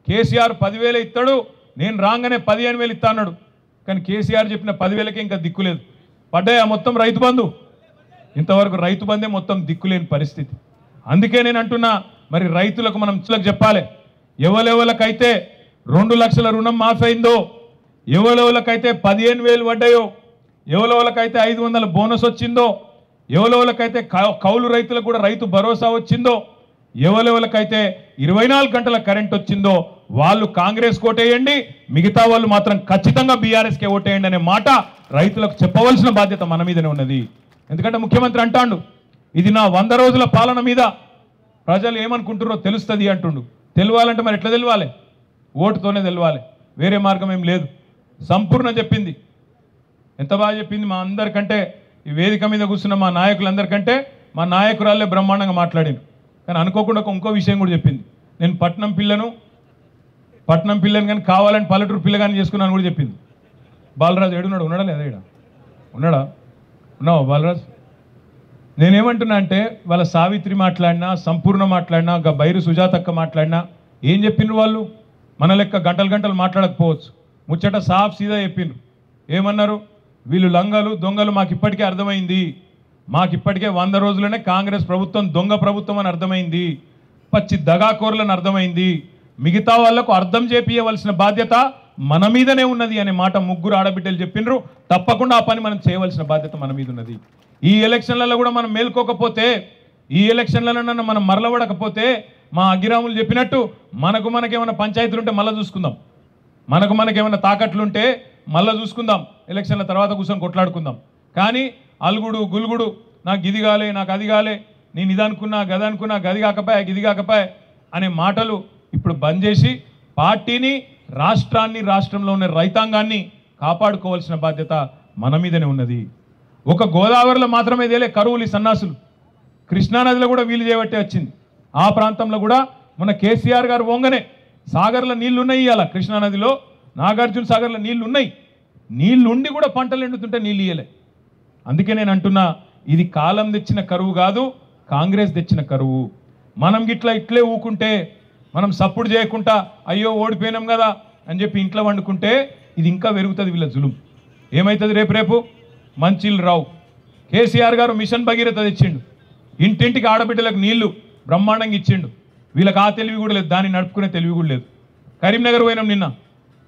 కేసీఆర్ 10,000 ఇస్తాడు, నేను రాగానే 15,000 ఇస్తా అన్నాడు. కానీ కేసీఆర్ చెప్పిన 10,000కే ఇంకా దిక్కులేదు. పడ్డాయా మొత్తం రైతు బంధు? ఇంతవరకు రైతు బంధే మొత్తం దిక్కులేని పరిస్థితి. అందుకే నేను అంటున్నా, మరి రైతులకు మనం చెప్పాలి, ఎవరెవరికైతే 2 లక్షల రుణం మాఫీ అయిందో, ఎవరెవరికైతే 15,000 పడ్డాయో, ఎవరెవరికైతే 500 బోనస్ వచ్చిందో, ఎవరెవరికైతే కౌలు రైతులకు కూడా రైతు భరోసా వచ్చిందో, ఎవరెవరికైతే 24 గంటల కరెంట్ వచ్చిందో వాళ్ళు కాంగ్రెస్ ఓటేయండి, మిగతా వాళ్ళు మాత్రం ఖచ్చితంగా బీఆర్ఎస్కే ఓటేయండి అనే మాట రైతులకు చెప్పవలసిన బాధ్యత మన మీదనే ఉన్నది. ఎందుకంటే ముఖ్యమంత్రి అంటాడు, ఇది నా 100 రోజుల పాలన మీద ప్రజలు ఏమనుకుంటున్నారో తెలుస్తుంది అంటుండు. తెలియాలంటే మరి ఎట్లా తెలియాలి? ఓటుతోనే తెలియాలి, వేరే మార్గం ఏం లేదు. సంపూర్ణ చెప్పింది, ఎంత బాగా చెప్పింది. మా అందరికంటే ఈ వేదిక మీద కూర్చున్న మా నాయకులందరికంటే మా నాయకురాలే బ్రహ్మాండంగా మాట్లాడింది. కానీ అనుకోకుండా ఇంకో విషయం కూడా చెప్పింది, నేను పట్నం పిల్లని కానీ కావాలని పల్లెటూరు పిల్ల కానీ చేసుకున్నాను కూడా చెప్పింది. బాలరాజు ఏడున్నాడు? ఉన్నాడా లేదా? ఈడ ఉన్నాడా? ఉన్నావా బాలరాజు? నేనేమంటున్నా అంటే, వాళ్ళ సావిత్రి మాట్లాడినా, సంపూర్ణ మాట్లాడినా, బైరు సుజాతక్క మాట్లాడినా ఏం చెప్పిండ్రు వాళ్ళు? మన లెక్క గంటలు గంటలు మాట్లాడకపోవచ్చు, ముచ్చట సాఫ్ సీదా చెప్పిండ్రు. ఏమన్నారు? వీళ్ళు లంగలు దొంగలు మాకు ఇప్పటికే అర్థమైంది, మాకు ఇప్పటికే 100 రోజులనే కాంగ్రెస్ ప్రభుత్వం దొంగ ప్రభుత్వం అని అర్థమైంది, పచ్చి దగాకోరులని అర్థమైంది, మిగతా వాళ్లకు అర్థం చేపియవలసిన బాధ్యత మన మీదనే ఉన్నది అనే మాట ముగ్గురు ఆడబిడ్డలు చెప్పిండ్రు. తప్పకుండా ఆ పని మనం చేయవలసిన బాధ్యత మన మీద ఉన్నది. ఈ ఎలక్షన్లలో కూడా మనం మేల్కోకపోతే, ఈ ఎలక్షన్లలో మనం మరలబడకపోతే, మా అగ్గిరాములు చెప్పినట్టు మనకేమైనా పంచాయతీలు ఉంటే మళ్ళీ చూసుకుందాం, మనకేమైనా తాకట్లుంటే మళ్ళీ చూసుకుందాం, ఎలక్షన్ల తర్వాత కూర్చొని కొట్లాడుకుందాం. కానీ అలుగుడు గులుగుడు, నాకు ఇది కాలే, నాకు అది కాలే, నేను ఇది అనుకున్నా గది అనుకున్నా, గది కాకపోయా గిది కాకపోయా అనే మాటలు ఇప్పుడు బంద్ చేసి పార్టీని, రాష్ట్రాన్ని, రాష్ట్రంలో ఉన్న రైతాంగాన్ని కాపాడుకోవాల్సిన బాధ్యత మన మీదనే ఉన్నది. ఒక గోదావరిలో మాత్రమే తేలే కరువులు, సన్నాసులు, కృష్ణానదిలో కూడా వీలు చేయబట్టే వచ్చింది. ఆ ప్రాంతంలో కూడా మన కేసీఆర్ గారు వంగనే సాగర్లో నీళ్లు ఉన్నాయి. ఇవాళ కృష్ణానదిలో, నాగార్జున సాగర్లో నీళ్లు ఉన్నాయి. నీళ్లుండి కూడా పంటలు ఎండుతుంటే నీళ్ళు ఇయ్యలే. అందుకే నేను అంటున్నా, ఇది కాలం తెచ్చిన కరువు కాదు, కాంగ్రెస్ తెచ్చిన కరువు. మనం ఇట్లే ఊకుంటే, మనం సప్పుడు చేయకుండా అయ్యో ఓడిపోయినాం కదా అని చెప్పి ఇంట్లో వండుకుంటే ఇది ఇంకా పెరుగుతుంది వీళ్ళ జులుం. ఏమవుతుంది? రేపు మంచిలు రావు. కేసీఆర్ గారు మిషన్ భగీరథ తెచ్చిండు, ఇంటింటికి ఆడబిడ్డలకు నీళ్లు బ్రహ్మాండంగా ఇచ్చిండు. వీళ్ళకి ఆ తెలివి కూడా లేదు, దాన్ని నడుపుకునే తెలివి కూడా లేదు. కరీంనగర్ పోయినాం నిన్న,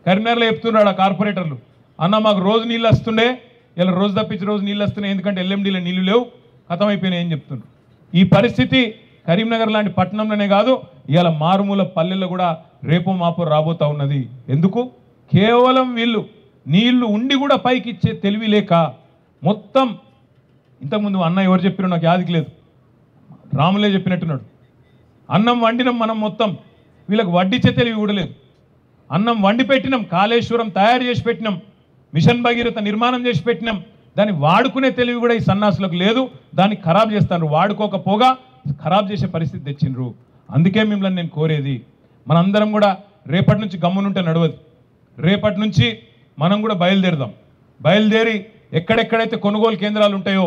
కరీంనగర్లో చెప్తున్నాడు ఆ కార్పొరేటర్లు, అన్న మాకు రోజు నీళ్ళు వస్తుండే, ఇలా రోజు తప్పించి రోజు నీళ్ళు వస్తున్నాయి, ఎందుకంటే ఎల్ఎండీలో నీళ్లు లేవు, ఖతమైపోయినాయి అని చెప్తున్నారు. ఈ పరిస్థితి కరీంనగర్ లాంటి పట్టణంలోనే కాదు, ఇవాళ మారుమూల పల్లెల్లో కూడా రేపు మాపో రాబోతా ఉన్నది. ఎందుకు? కేవలం వీళ్ళు నీళ్లు ఉండి కూడా పైకి ఇచ్చే తెలివి లేక. మొత్తం ఇంతకుముందు అన్న ఎవరు చెప్పారో నాకు యాదికి లేదు, రాములే చెప్పినట్టున్నాడు, అన్నం వండినాం మనం మొత్తం, వీళ్ళకి వడ్డిచ్చే తెలివి కూడా లేదు. అన్నం వండి పెట్టినాం, కాళేశ్వరం తయారు చేసి పెట్టినాం, మిషన్ భగీరథ నిర్మాణం చేసి పెట్టినాం, దాన్ని వాడుకునే తెలివి కూడా ఈ సన్నాసులకు లేదు. దాన్ని ఖరాబ్ చేస్తారు, వాడుకోకపోగా ఖరాబ్ చేసే పరిస్థితి తెచ్చిండ్రు. అందుకే మిమ్మల్ని నేను కోరేది, మనందరం కూడా రేపటి నుంచి గమ్మునుంటే నడవదు. రేపటి నుంచి మనం కూడా బయలుదేరి ఎక్కడెక్కడైతే కొనుగోలు కేంద్రాలు ఉంటాయో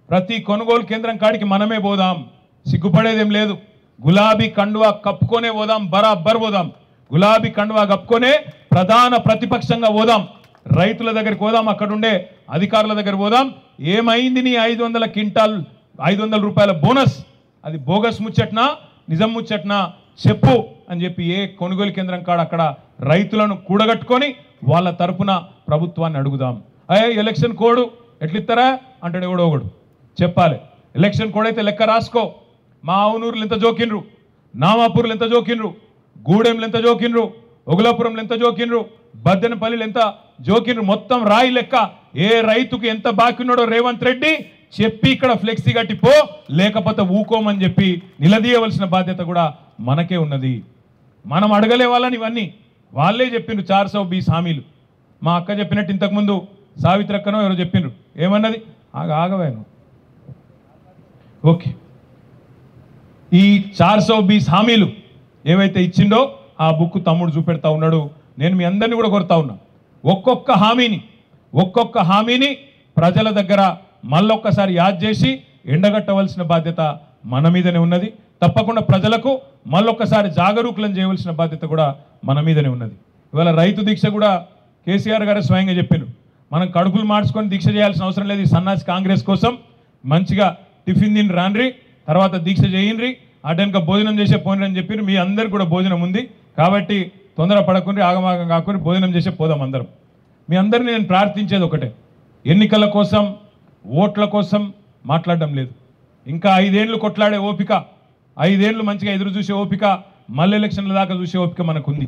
ప్రతి కొనుగోలు కేంద్రం కాడికి మనమే పోదాం, సిగ్గుపడేదేం లేదు. గులాబీ కండువా కప్పుకొనే పోదాం, బరాబర్ పోదాం. గులాబీ కండువా కప్పుకొనే ప్రధాన ప్రతిపక్షంగా పోదాం, రైతుల దగ్గరికి పోదాం, అక్కడుండే అధికారుల దగ్గర పోదాం. ఏమైంది నీ 500 రూపాయల బోనస్? అది బోగస్ ముచ్చట్నా నిజం ముచ్చట్నా చెప్పు అని చెప్పి ఏ కొనుగోలు కేంద్రం కాడ అక్కడ రైతులను కూడగట్టుకొని వాళ్ళ తరపున ప్రభుత్వాన్ని అడుగుదాం. ఎలక్షన్ కోడ్ ఎట్లిస్తారా అంటాడు ఎవడో ఒకడు, చెప్పాలి. ఎలక్షన్ కోడ్ అయితే లెక్క రాసుకో. మా ఆవునూరులు ఎంత జోకిండ్రు, నామాపూర్లు ఎంత జోకిండ్రు, గూడెంలు ఎంత జోకిండ్రు, ఒగులాపురంలు ఎంత జోకిండ్రు, బద్దెనపల్లిలు ఎంత జోకిండ్రు, మొత్తం రాయి లెక్క. ఏ రైతుకు ఎంత బాకీ ఉన్నాడో రేవంత్ రెడ్డి చెప్పి ఇక్కడ ఫ్లెక్సీ కట్టిపో, లేకపోతే ఊకోమని చెప్పి నిలదీయవలసిన బాధ్యత కూడా మనకే ఉన్నది. మనం అడగలే వాళ్ళని ఇవన్నీ, వాళ్ళే చెప్పిండ్రు 420 హామీలు. మా అక్క చెప్పినట్టు ఇంతకుముందు సావిత్రి అక్కనో ఎవరో చెప్పిండ్రు, ఏమన్నది ఆగవేను. ఓకే, ఈ 420 హామీలు ఏవైతే ఇచ్చిండో ఆ బుక్ తమ్ముడు చూపెడతా ఉన్నాడు. నేను మీ అందరినీ కూడా కోరుతా ఉన్నా, ఒక్కొక్క హామీని ప్రజల దగ్గర మళ్ళొక్కసారి యాద్ చేసి ఎండగట్టవలసిన బాధ్యత మన మీదనే ఉన్నది. తప్పకుండా ప్రజలకు మళ్ళొక్కసారి జాగరూకులను చేయవలసిన బాధ్యత కూడా మన మీదనే ఉన్నది. ఇవాళ రైతు దీక్ష కూడా కేసీఆర్ గారే స్వయంగా చెప్పారు, మనం కడుపులు మార్చుకొని దీక్ష చేయాల్సిన అవసరం లేదు. ఈ సన్నాసి కాంగ్రెస్ కోసం మంచిగా టిఫిన్ తిని రాన్రి, తర్వాత దీక్ష చేయండి, అటెనక భోజనం చేసే పోని అని చెప్పి మీ అందరికి కూడా భోజనం ఉంది కాబట్టి తొందర పడకుండా ఆగమాగం కాకుండా భోజనం చేసే పోదాం అందరం. మీ అందరినీ నేను ప్రార్థించేది ఒకటే, ఎన్నికల కోసం ఓట్ల కోసం మాట్లాడడం లేదు. ఇంకా 5 ఏళ్ళు కొట్లాడే ఓపిక, 5 ఏళ్ళు మంచిగా ఎదురు చూసే ఓపిక, మళ్ళీ ఎలక్షన్ల దాకా చూసే ఓపిక మనకుంది.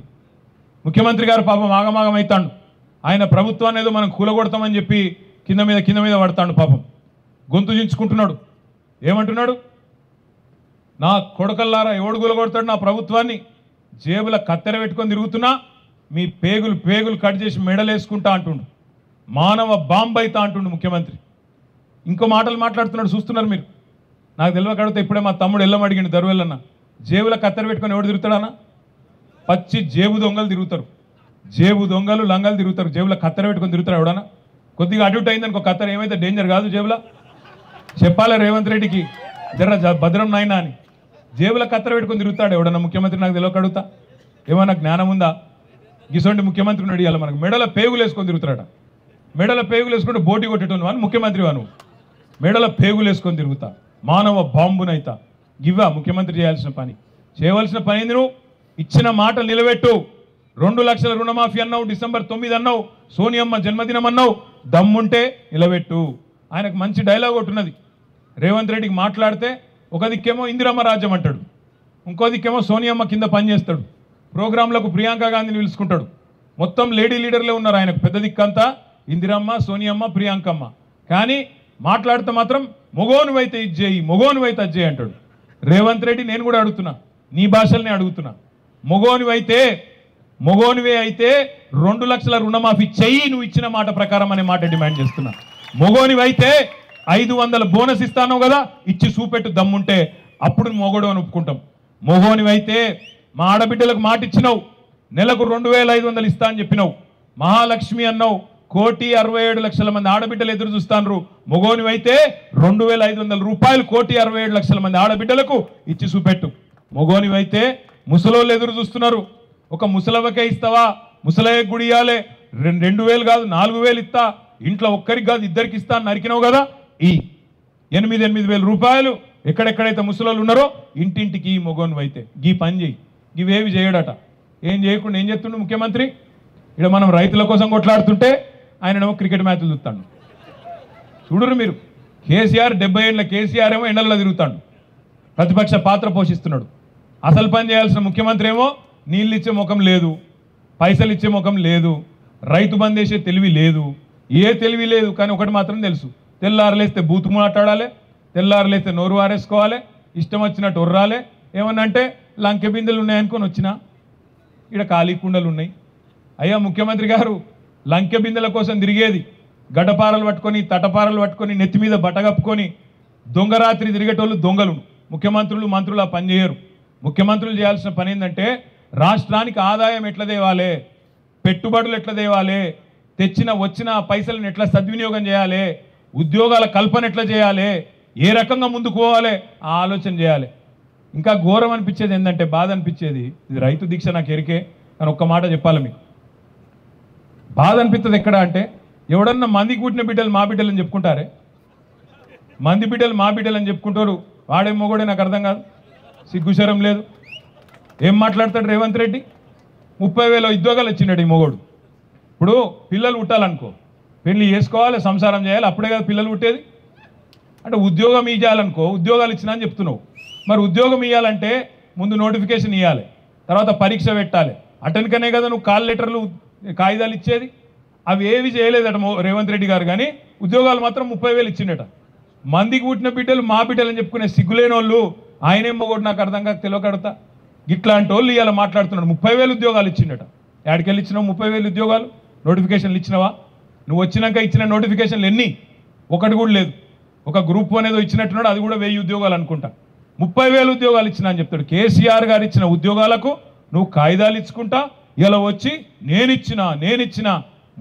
ముఖ్యమంత్రి గారు పాపం ఆగమాగం అవుతాడు. ఆయన ప్రభుత్వాన్ని ఏదో మనం కూలగొడతామని చెప్పి కింద మీద పడతాడు. పాపం గొంతు చించుకుంటున్నాడు. ఏమంటున్నాడు, నా కొడకల్లారా ఎవడు కూలగొడతాడు నా ప్రభుత్వాన్ని, జేబుల కత్తెర పెట్టుకొని తిరుగుతున్నా, మీ పేగులు కట్ చేసి మెడలేసుకుంటా అంటుండు, మానవ బాంబు అవుతా అంటుండు ముఖ్యమంత్రి. ఇంకో మాటలు మాట్లాడుతున్నాడు, చూస్తున్నారు మీరు. నాకు తెలియక అడిగితే ఇప్పుడే మా తమ్ముడు ఎల్లమడిగిండు దరువెల్లన్న, జేబుల కత్తెర పెట్టుకొని ఎవడు తిరుగుతాడన్నా, పచ్చి జేబు దొంగలు తిరుగుతారు, జేబు దొంగలు లంగలు తిరుగుతారు, జేబుల కత్తెర పెట్టుకొని తిరుగుతారు. ఎవడన్నా కొద్దిగా అడ్యూట్ అయిందనుకో కత్తెర, ఏమైతే డేంజర్ కాదు జేబుల, చెప్పాలి రేవంత్ రెడ్డికి జర భద్రం నాయనా అని. జేబుల కత్తెర పెట్టుకొని తిరుగుతాడు ఎవడన్నా ముఖ్యమంత్రి, నాకు తెలియక అడుగుతా. ఏమన్నా జ్ఞానం ఉందా? గిసోంటి ముఖ్యమంత్రిని అడిగాలి మనకు. మెడల పేగులు వేసుకొని తిరుగుతాడట, మెడల పేగులు వేసుకుంటే బోటి కొట్టేటోను అని ముఖ్యమంత్రి వాను, మెడల పేగులు వేసుకొని తిరుగుతా, మానవ బాంబునైతా. ఇవ్వా ముఖ్యమంత్రి చేయాల్సిన పని? చేయవలసిన పని ఏంది? నువ్వు ఇచ్చిన మాట నిలబెట్టు. 2 లక్షల రుణమాఫీ అన్నావు, డిసెంబర్ 9 అన్నావు, సోనియమ్మ జన్మదినం అన్నావు, దమ్ముంటే నిలబెట్టు. ఆయనకు మంచి డైలాగ్ ఒకటి ఉన్నది, రేవంత్ రెడ్డికి మాట్లాడితే ఒక దిక్కేమో ఇందిరమ్మ రాజ్యం అంటాడు, ఇంకో దిక్కేమో సోనియమ్మ కింద పనిచేస్తాడు, ప్రోగ్రాంలకు ప్రియాంక గాంధీని పిలుచుకుంటాడు. మొత్తం లేడీ లీడర్లే ఉన్నారు ఆయనకు, పెద్ద దిక్కంతా ఇందిరమ్మ, సోనియమ్మ, ప్రియాంకమ్మ. కానీ మాట్లాడితే మాత్రం మొగోనువైతే ఇది చేయి, మొగోనువైతే అది చేయి అంటాడు. రేవంత్ రెడ్డి నేను కూడా అడుగుతున్నా, నీ భాషల్ని అడుగుతున్నా, మొగోనివే అయితే 2 లక్షల రుణమాఫీ చెయ్యి, నువ్వు ఇచ్చిన మాట ప్రకారం అనే మాట డిమాండ్ చేస్తున్నా. మొగోనివైతే 500 బోనస్ ఇస్తాను కదా, ఇచ్చి చూపెట్టు దమ్ముంటే, అప్పుడు మొగోడు అని ఒప్పుకుంటాం. మొగోనివైతే మా ఆడబిడ్డలకు మాట ఇచ్చినావు, నెలకు 2500 ఇస్తా అని చెప్పినావు, మహాలక్ష్మి అన్నావు, 1,67,00,000 మంది ఆడబిడ్డలు ఎదురు చూస్తాను. మొగోనివైతే 2,500 రూపాయలు 1,67,00,000 మంది ఆడబిడ్డలకు ఇచ్చి చూపెట్టు. మొగోనివైతే ముసలోళ్ళు ఎదురు చూస్తున్నారు, ఒక ముసలవకే ఇస్తావా, ముసలయ్య గుడి ఇవ్వాలి, 2,000 కాదు 4,000 ఇస్తా, ఇంట్లో ఒక్కరికి కాదు ఇద్దరికి ఇస్తా అని నరికినావు కదా, ఈ 8,000 రూపాయలు ఎక్కడెక్కడైతే ముసలోళ్ళు ఉన్నారో ఇంటింటికి ఈ మొగోనివైతే గీ పని చేయి. ఇవేవి చేయడట. ఏం చేయకుండా ఏం చేస్తుండు ముఖ్యమంత్రి? ఇక్కడ మనం రైతుల కోసం కొట్లాడుతుంటే ఆయననేమో క్రికెట్ మ్యాచ్లు చూస్తాడు. చూడరు మీరు, కేసీఆర్ 70 ఏళ్ళ కేసీఆర్ ఏమో ఎండల్లో తిరుగుతాడు, ప్రతిపక్ష పాత్ర పోషిస్తున్నాడు. అసలు పని చేయాల్సిన ముఖ్యమంత్రి ఏమో నీళ్ళు ఇచ్చే ముఖం లేదు, పైసలు ఇచ్చే ముఖం లేదు, రైతు బంద్ చేసే తెలివి లేదు, ఏ తెలివి లేదు. కానీ ఒకటి మాత్రం తెలుసు, తెల్లారులేస్తే బూతు మాట్లాడాలి, తెల్లారులేస్తే నోరు వారేసుకోవాలి, ఇష్టం వచ్చినట్టు ఒర్రాలి. ఏమన్నా అంటే లంకె బిందెలు ఉన్నాయనుకొని వచ్చినా ఇక్కడ ఖాళీ కుండలు ఉన్నాయి. అయ్యా ముఖ్యమంత్రి గారు, లంకె బిందెల కోసం తిరిగేది, గడ్డపారలు పట్టుకొని తటపారలు పట్టుకొని నెత్తి మీద బట్టగప్పుకొని దొంగరాత్రి తిరిగేటోళ్ళు దొంగలు. ముఖ్యమంత్రులు మంత్రులు ఆ పని చేయరు. ముఖ్యమంత్రులు చేయాల్సిన పని ఏంటంటే రాష్ట్రానికి ఆదాయం ఎట్లా తేవాలి, పెట్టుబడులు ఎట్లా తేవాలి, వచ్చిన పైసలను ఎట్లా సద్వినియోగం చేయాలి, ఉద్యోగాల కల్పన ఎట్లా చేయాలి, ఏ రకంగా ముందుకు పోవాలి ఆ ఆలోచన చేయాలి. ఇంకా ఘోరం అనిపించేది ఏంటంటే, బాధ అనిపించేది, ఇది రైతు దీక్ష నాకు ఎరికే, కానీ ఒక్క మాట చెప్పాలి మీకు. బాధ అనిపిస్తుంది ఎక్కడ అంటే, ఎవడన్నా మందికి పుట్టిన బిడ్డలు మా బిడ్డలు అని చెప్పుకుంటారే, మంది బిడ్డలు మా బిడ్డలు అని చెప్పుకుంటారు, వాడేం మొగోడే నాకు అర్థం కాదు, సిగ్గుశరం లేదు. ఏం మాట్లాడతాడు రేవంత్ రెడ్డి? 30,000 ఉద్యోగాలు వచ్చినాడు ఈ మొగోడు. ఇప్పుడు పిల్లలు పుట్టాలనుకో, పెళ్లి చేసుకోవాలి, సంసారం చేయాలి, అప్పుడే కదా పిల్లలు పుట్టేది. అంటే ఉద్యోగం ఇవ్వాలనుకో, ఉద్యోగాలు ఇచ్చినా అని చెప్తున్నావు. మరి ఉద్యోగం ఇవ్వాలంటే ముందు నోటిఫికేషన్ ఇవ్వాలి, తర్వాత పరీక్ష పెట్టాలి, అటెన్కనే కదా నువ్వు కాల్ లెటర్లు కాగితాలు ఇచ్చేది. అవి ఏవి చేయలేదట రేవంత్ రెడ్డి గారు, కానీ ఉద్యోగాలు మాత్రం 30,000 ఇచ్చిండట. మందికి పుట్టిన బిడ్డలు మా బిడ్డలు అని చెప్పుకునే సిగ్గులేని వాళ్ళు ఆయనేం మొగోడు నాకు అర్థం కాక తెలియకడతా. ఇట్లాంటి వాళ్ళు ఇవాళ మాట్లాడుతున్నాడు, 30,000 ఉద్యోగాలు ఇచ్చిండట. యాడికెళ్ళి ఇచ్చినావు 30,000 ఉద్యోగాలు? నోటిఫికేషన్లు ఇచ్చినావా? నువ్వు వచ్చినాక ఇచ్చిన నోటిఫికేషన్లు ఎన్ని? ఒకటి కూడా లేదు. ఒక గ్రూప్ అనేది ఇచ్చినట్టున్నాడు, అది కూడా 1000 ఉద్యోగాలు అనుకుంటా. 30,000 ఉద్యోగాలు ఇచ్చినా అని చెప్తాడు. కేసీఆర్ గారు ఇచ్చిన ఉద్యోగాలకు నువ్వు కాయిదాలు ఇచ్చుకుంటా ఇలా వచ్చి నేనిచ్చిన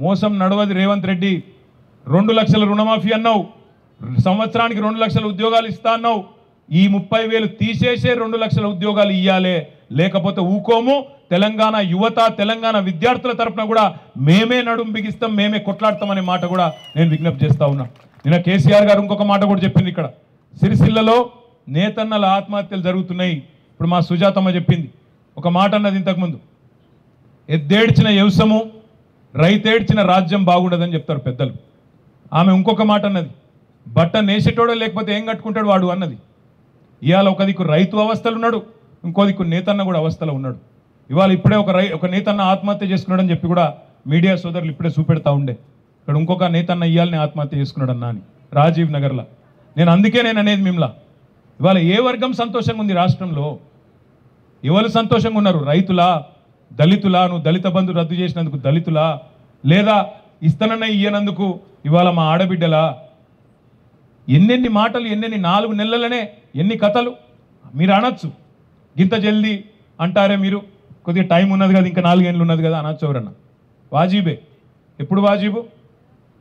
మోసం నడవది రేవంత్ రెడ్డి. 2 లక్షల రుణమాఫీ అన్నావు, సంవత్సరానికి 2 లక్షల ఉద్యోగాలు ఇస్తా అన్నావు. ఈ 30,000 తీసేసే 2 లక్షల ఉద్యోగాలు ఇయ్యాలే, లేకపోతే ఊకోము. తెలంగాణ యువత, తెలంగాణ విద్యార్థుల తరఫున కూడా మేమే నడుం బిగిస్తాం, మేమే కొట్లాడతామనే మాట కూడా నేను విజ్ఞప్తి చేస్తా ఉన్నా. నిన్న కేసీఆర్ గారు ఇంకొక మాట కూడా చెప్పింది. ఇక్కడ సిరిసిల్లలో నేతన్నల ఆత్మహత్యలు జరుగుతున్నాయి. ఇప్పుడు మా సుజాతమ్మ చెప్పింది ఒక మాట అన్నది ఇంతకుముందు, ఎద్దేడ్చిన వ్యవసము రైతేడ్చిన రాజ్యం బాగుండదని చెప్తారు పెద్దలు. ఆమె ఇంకొక మాట అన్నది, బట్ట నేసేటోడో లేకపోతే ఏం కట్టుకుంటాడు వాడు అన్నది. ఇవాళ ఒక దిక్కు రైతు అవస్థలు ఉన్నాడు, ఇంకో దిక్కు నేతన్న కూడా అవస్థలో ఉన్నాడు. ఇవాళ ఇప్పుడే ఒక నేతన్న ఆత్మహత్య చేసుకున్నాడని చెప్పి కూడా మీడియా సోదరులు ఇప్పుడే చూపెడతా ఉండే. ఇక్కడ ఇంకొక నేతన్న ఇయ్యాలని ఆత్మహత్య చేసుకున్నాడు అన్నా అని రాజీవ్ నగర్లో. అందుకే నేను అనేది మిమ్మల్ని, ఇవాళ ఏ వర్గం సంతోషంగా ఉంది రాష్ట్రంలో? ఎవరు సంతోషంగా ఉన్నారు? రైతులా, దళితులా? నువ్వు దళిత బంధు రద్దు చేసినందుకు దళితులా, లేదా ఇస్తనన్న ఇయ్యనందుకు ఇవాళ మా ఆడబిడ్డలా? ఎన్నెన్ని మాటలు, ఎన్నెన్ని 4 నెలలనే ఎన్ని కథలు మీరు అనొచ్చు. గింత జల్దీ అంటారే మీరు, కొద్దిగా టైం ఉన్నది కదా, ఇంకా 4 ఏళ్ళు ఉన్నది కదా అనొచ్చు ఎవరన్నా. వాజీబే. ఎప్పుడు వాజీబు?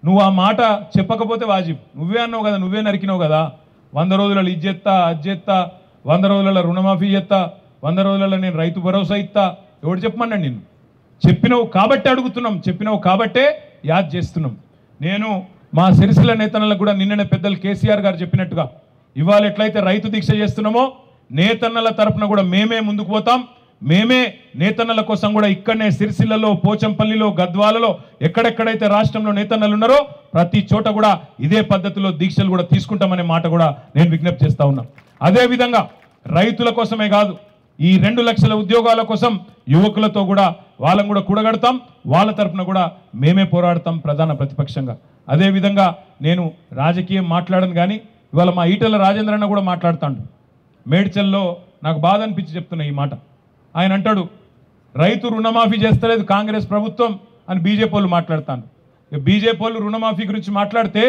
నువ్వు ఆ మాట చెప్పకపోతే వాజీబు. నువ్వే అన్నావు కదా, నువ్వే నరికినావు కదా. 100 రోజులలో ఇది చేస్తా, అది చేస్తా, 100 రోజులలో రుణమాఫీ చేస్తా, 100 రోజులలో నేను రైతు భరోసా ఇస్తా. ఎవడు చెప్పమన్నాడు నిన్ను? చెప్పినవు కాబట్టి అడుగుతున్నాం, చెప్పినవు కాబట్టే యాద్ చేస్తున్నాం. నేను మా సిరిసిల్ల నేతన్నలకు కూడా నిన్ననే పెద్దలు కేసీఆర్ గారు చెప్పినట్టుగా ఇవాళ ఎట్లయితే రైతు దీక్ష చేస్తున్నామో నేతన్నల తరపున కూడా మేమే ముందుకు పోతాం. మేమే నేతన్నల కోసం కూడా ఇక్కడనే సిరిసిల్లలో, పోచంపల్లిలో, గద్వాలలో ఎక్కడెక్కడైతే రాష్ట్రంలో నేతన్నలు ఉన్నారో ప్రతి చోట కూడా ఇదే పద్ధతిలో దీక్షలు కూడా తీసుకుంటామనే మాట కూడా నేను విజ్ఞప్తి చేస్తా ఉన్నా. అదేవిధంగా రైతుల కోసమే కాదు, ఈ 2 లక్షల ఉద్యోగాల కోసం యువకులతో కూడా వాళ్ళని కూడా కూడగడతాం. వాళ్ళ తరపున కూడా మేమే పోరాడతాం ప్రధాన ప్రతిపక్షంగా. అదేవిధంగా నేను రాజకీయం మాట్లాడను, కానీ ఇవాళ మా ఈటెల రాజేంద్రన్న కూడా మాట్లాడుతాడు. మేడ్చల్లో నాకు బాధ అనిపించి చెప్తున్నా ఈ మాట. ఆయన అంటాడు, రైతు రుణమాఫీ చేస్తలేదు కాంగ్రెస్ ప్రభుత్వం అని బీజేపీ వాళ్ళు మాట్లాడతాను. బీజేపీ వాళ్ళు రుణమాఫీ గురించి మాట్లాడితే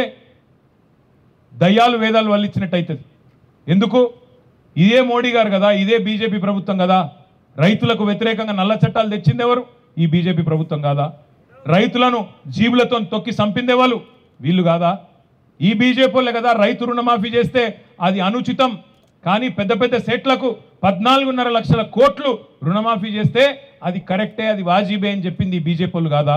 దయ్యాలు వేదాలు వల్లించినట్టు అవుతుంది. ఎందుకు? ఇదే మోడీ గారు కదా, ఇదే బీజేపీ ప్రభుత్వం కదా. రైతులకు వ్యతిరేకంగా నల్ల చట్టాలు తెచ్చింది ఎవరు? ఈ బీజేపీ ప్రభుత్వం కాదా? రైతులను జీబులతో తొక్కి చంపిందే వాళ్ళు వీళ్ళు కాదా? ఈ బీజేపీ వాళ్ళే కదా. రైతు రుణమాఫీ చేస్తే అది అనుచితం, కానీ పెద్ద పెద్ద సెట్లకు 14.5 లక్షల కోట్లు రుణమాఫీ చేస్తే అది కరెక్టే, అది వాజీబే అని చెప్పింది ఈ బీజేపీ వాళ్ళు కాదా?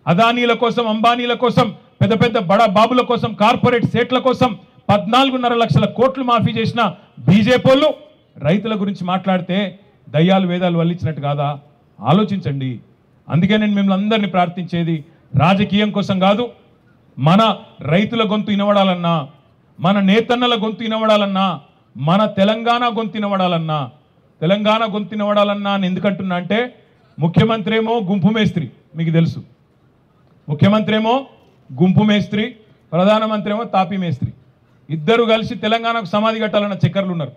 అదానీల కోసం, అంబానీల కోసం, పెద్ద పెద్ద బడా బాబుల కోసం, కార్పొరేట్ సెట్ల కోసం 14.5 లక్షల కోట్లు మాఫీ చేసిన బీజేపీ వాళ్ళు రైతుల గురించి మాట్లాడితే దయ్యాలు వేదాలు వల్లించినట్టు కాదా? ఆలోచించండి. అందుకే నేను మిమ్మల్ని అందరినీ ప్రార్థించేది, రాజకీయం కోసం కాదు, మన రైతుల గొంతు వినబడాలన్నా, మన నేతన్నల గొంతు వినబడాలన్నా, మన తెలంగాణ గొంతు వినబడాలన్నా, తెలంగాణ గొంతు వినబడాలన్నా అని ఎందుకంటున్నా అంటే, ముఖ్యమంత్రి ఏమో గుంపు మేస్త్రి, మీకు తెలుసు. ముఖ్యమంత్రి ఏమో గుంపు మేస్త్రి, ప్రధానమంత్రి ఏమో తాపీ మేస్త్రి. ఇద్దరు కలిసి తెలంగాణకు సమాధి కట్టాలన్న చక్కర్లు ఉన్నారు.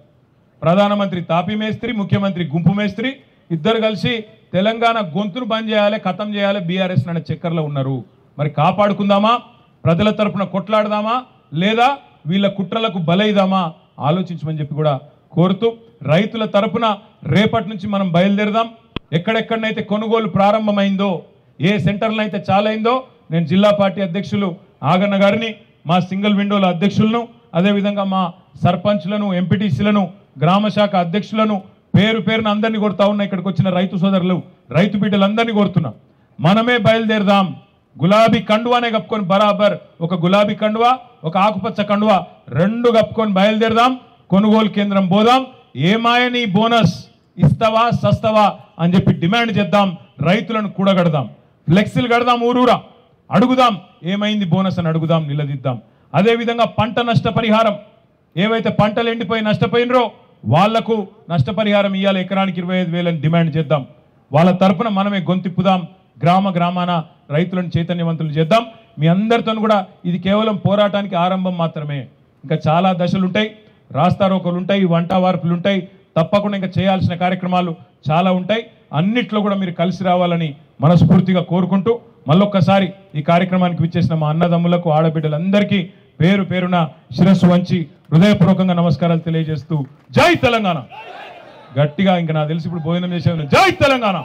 ప్రధానమంత్రి తాపీ మేస్త్రి, ముఖ్యమంత్రి గుంపు మేస్త్రి, ఇద్దరు కలిసి తెలంగాణ గొంతును బంద్ చేయాలి, ఖతం చేయాలి బీఆర్ఎస్ అనే చక్కర్లో ఉన్నారు. మరి కాపాడుకుందామా, ప్రజల తరపున కొట్లాడదామా, లేదా వీళ్ళ కుట్రలకు బలైదామా ఆలోచించమని చెప్పి కూడా కోరుతూ, రైతుల తరపున రేపటి నుంచి మనం బయలుదేరదాం. ఎక్కడెక్కడనైతే కొనుగోలు ప్రారంభమైందో, ఏ సెంటర్లో అయితే చాలైందో, నేను జిల్లా పార్టీ అధ్యక్షులు ఆగన్న గారిని, మా సింగిల్ విండోల అధ్యక్షులను, అదేవిధంగా మా సర్పంచ్లను, ఎంపీటీసీలను, గ్రామ శాఖ అధ్యక్షులను పేరు పేరున అందరినీ కొడతా ఉన్నా. ఇక్కడికి వచ్చిన రైతు సోదరులు, రైతు బిడ్డలందరినీ కోరుతున్నా, మనమే బయలుదేరదాం. గులాబీ కండువానే కప్పుకొని, బరాబర్ ఒక గులాబీ కండువా, ఒక ఆకుపచ్చ కండువా 2 కప్పుకొని బయలుదేరదాం. కొనుగోలు కేంద్రం పోదాం. ఏమాయని బోనస్ ఇస్తావా సస్తావా అని చెప్పి డిమాండ్ చేద్దాం. రైతులను కూడగడదాం, ఫ్లెక్సీలు కడదాం, ఊరూరా అడుగుదాం, ఏమైంది బోనస్ అని అడుగుదాం, నిలదీద్దాం. అదేవిధంగా పంట నష్టపరిహారం, ఏవైతే పంటలు ఎండిపోయి నష్టపోయినరో వాళ్లకు నష్టపరిహారం ఇవ్వాలి, ఎకరానికి 25,000 అని డిమాండ్ చేద్దాం. వాళ్ళ తరపున మనమే గొంతిప్పుదాం. గ్రామ గ్రామాన రైతులను చైతన్యవంతులు చేద్దాం. మీ అందరితో కూడా ఇది కేవలం పోరాటానికి ఆరంభం మాత్రమే. ఇంకా చాలా దశలు ఉంటాయి, రాస్తారోకలు ఉంటాయి, వంట వార్పులు ఉంటాయి, తప్పకుండా ఇంకా చేయాల్సిన కార్యక్రమాలు చాలా ఉంటాయి. అన్నిట్లో కూడా మీరు కలిసి రావాలని మనస్ఫూర్తిగా కోరుకుంటూ మళ్ళొక్కసారి ఈ కార్యక్రమానికి విచ్చేసిన మా అన్నదమ్ములకు ఆడబిడ్డలందరికీ పేరు పేరున శిరస్సు వంచి హృదయపూర్వకంగా నమస్కారాలు తెలియజేస్తూ జై తెలంగాణ. గట్టిగా ఇంకా నాకు తెలిసి ఇప్పుడు భోజనం చేసే జై తెలంగాణ.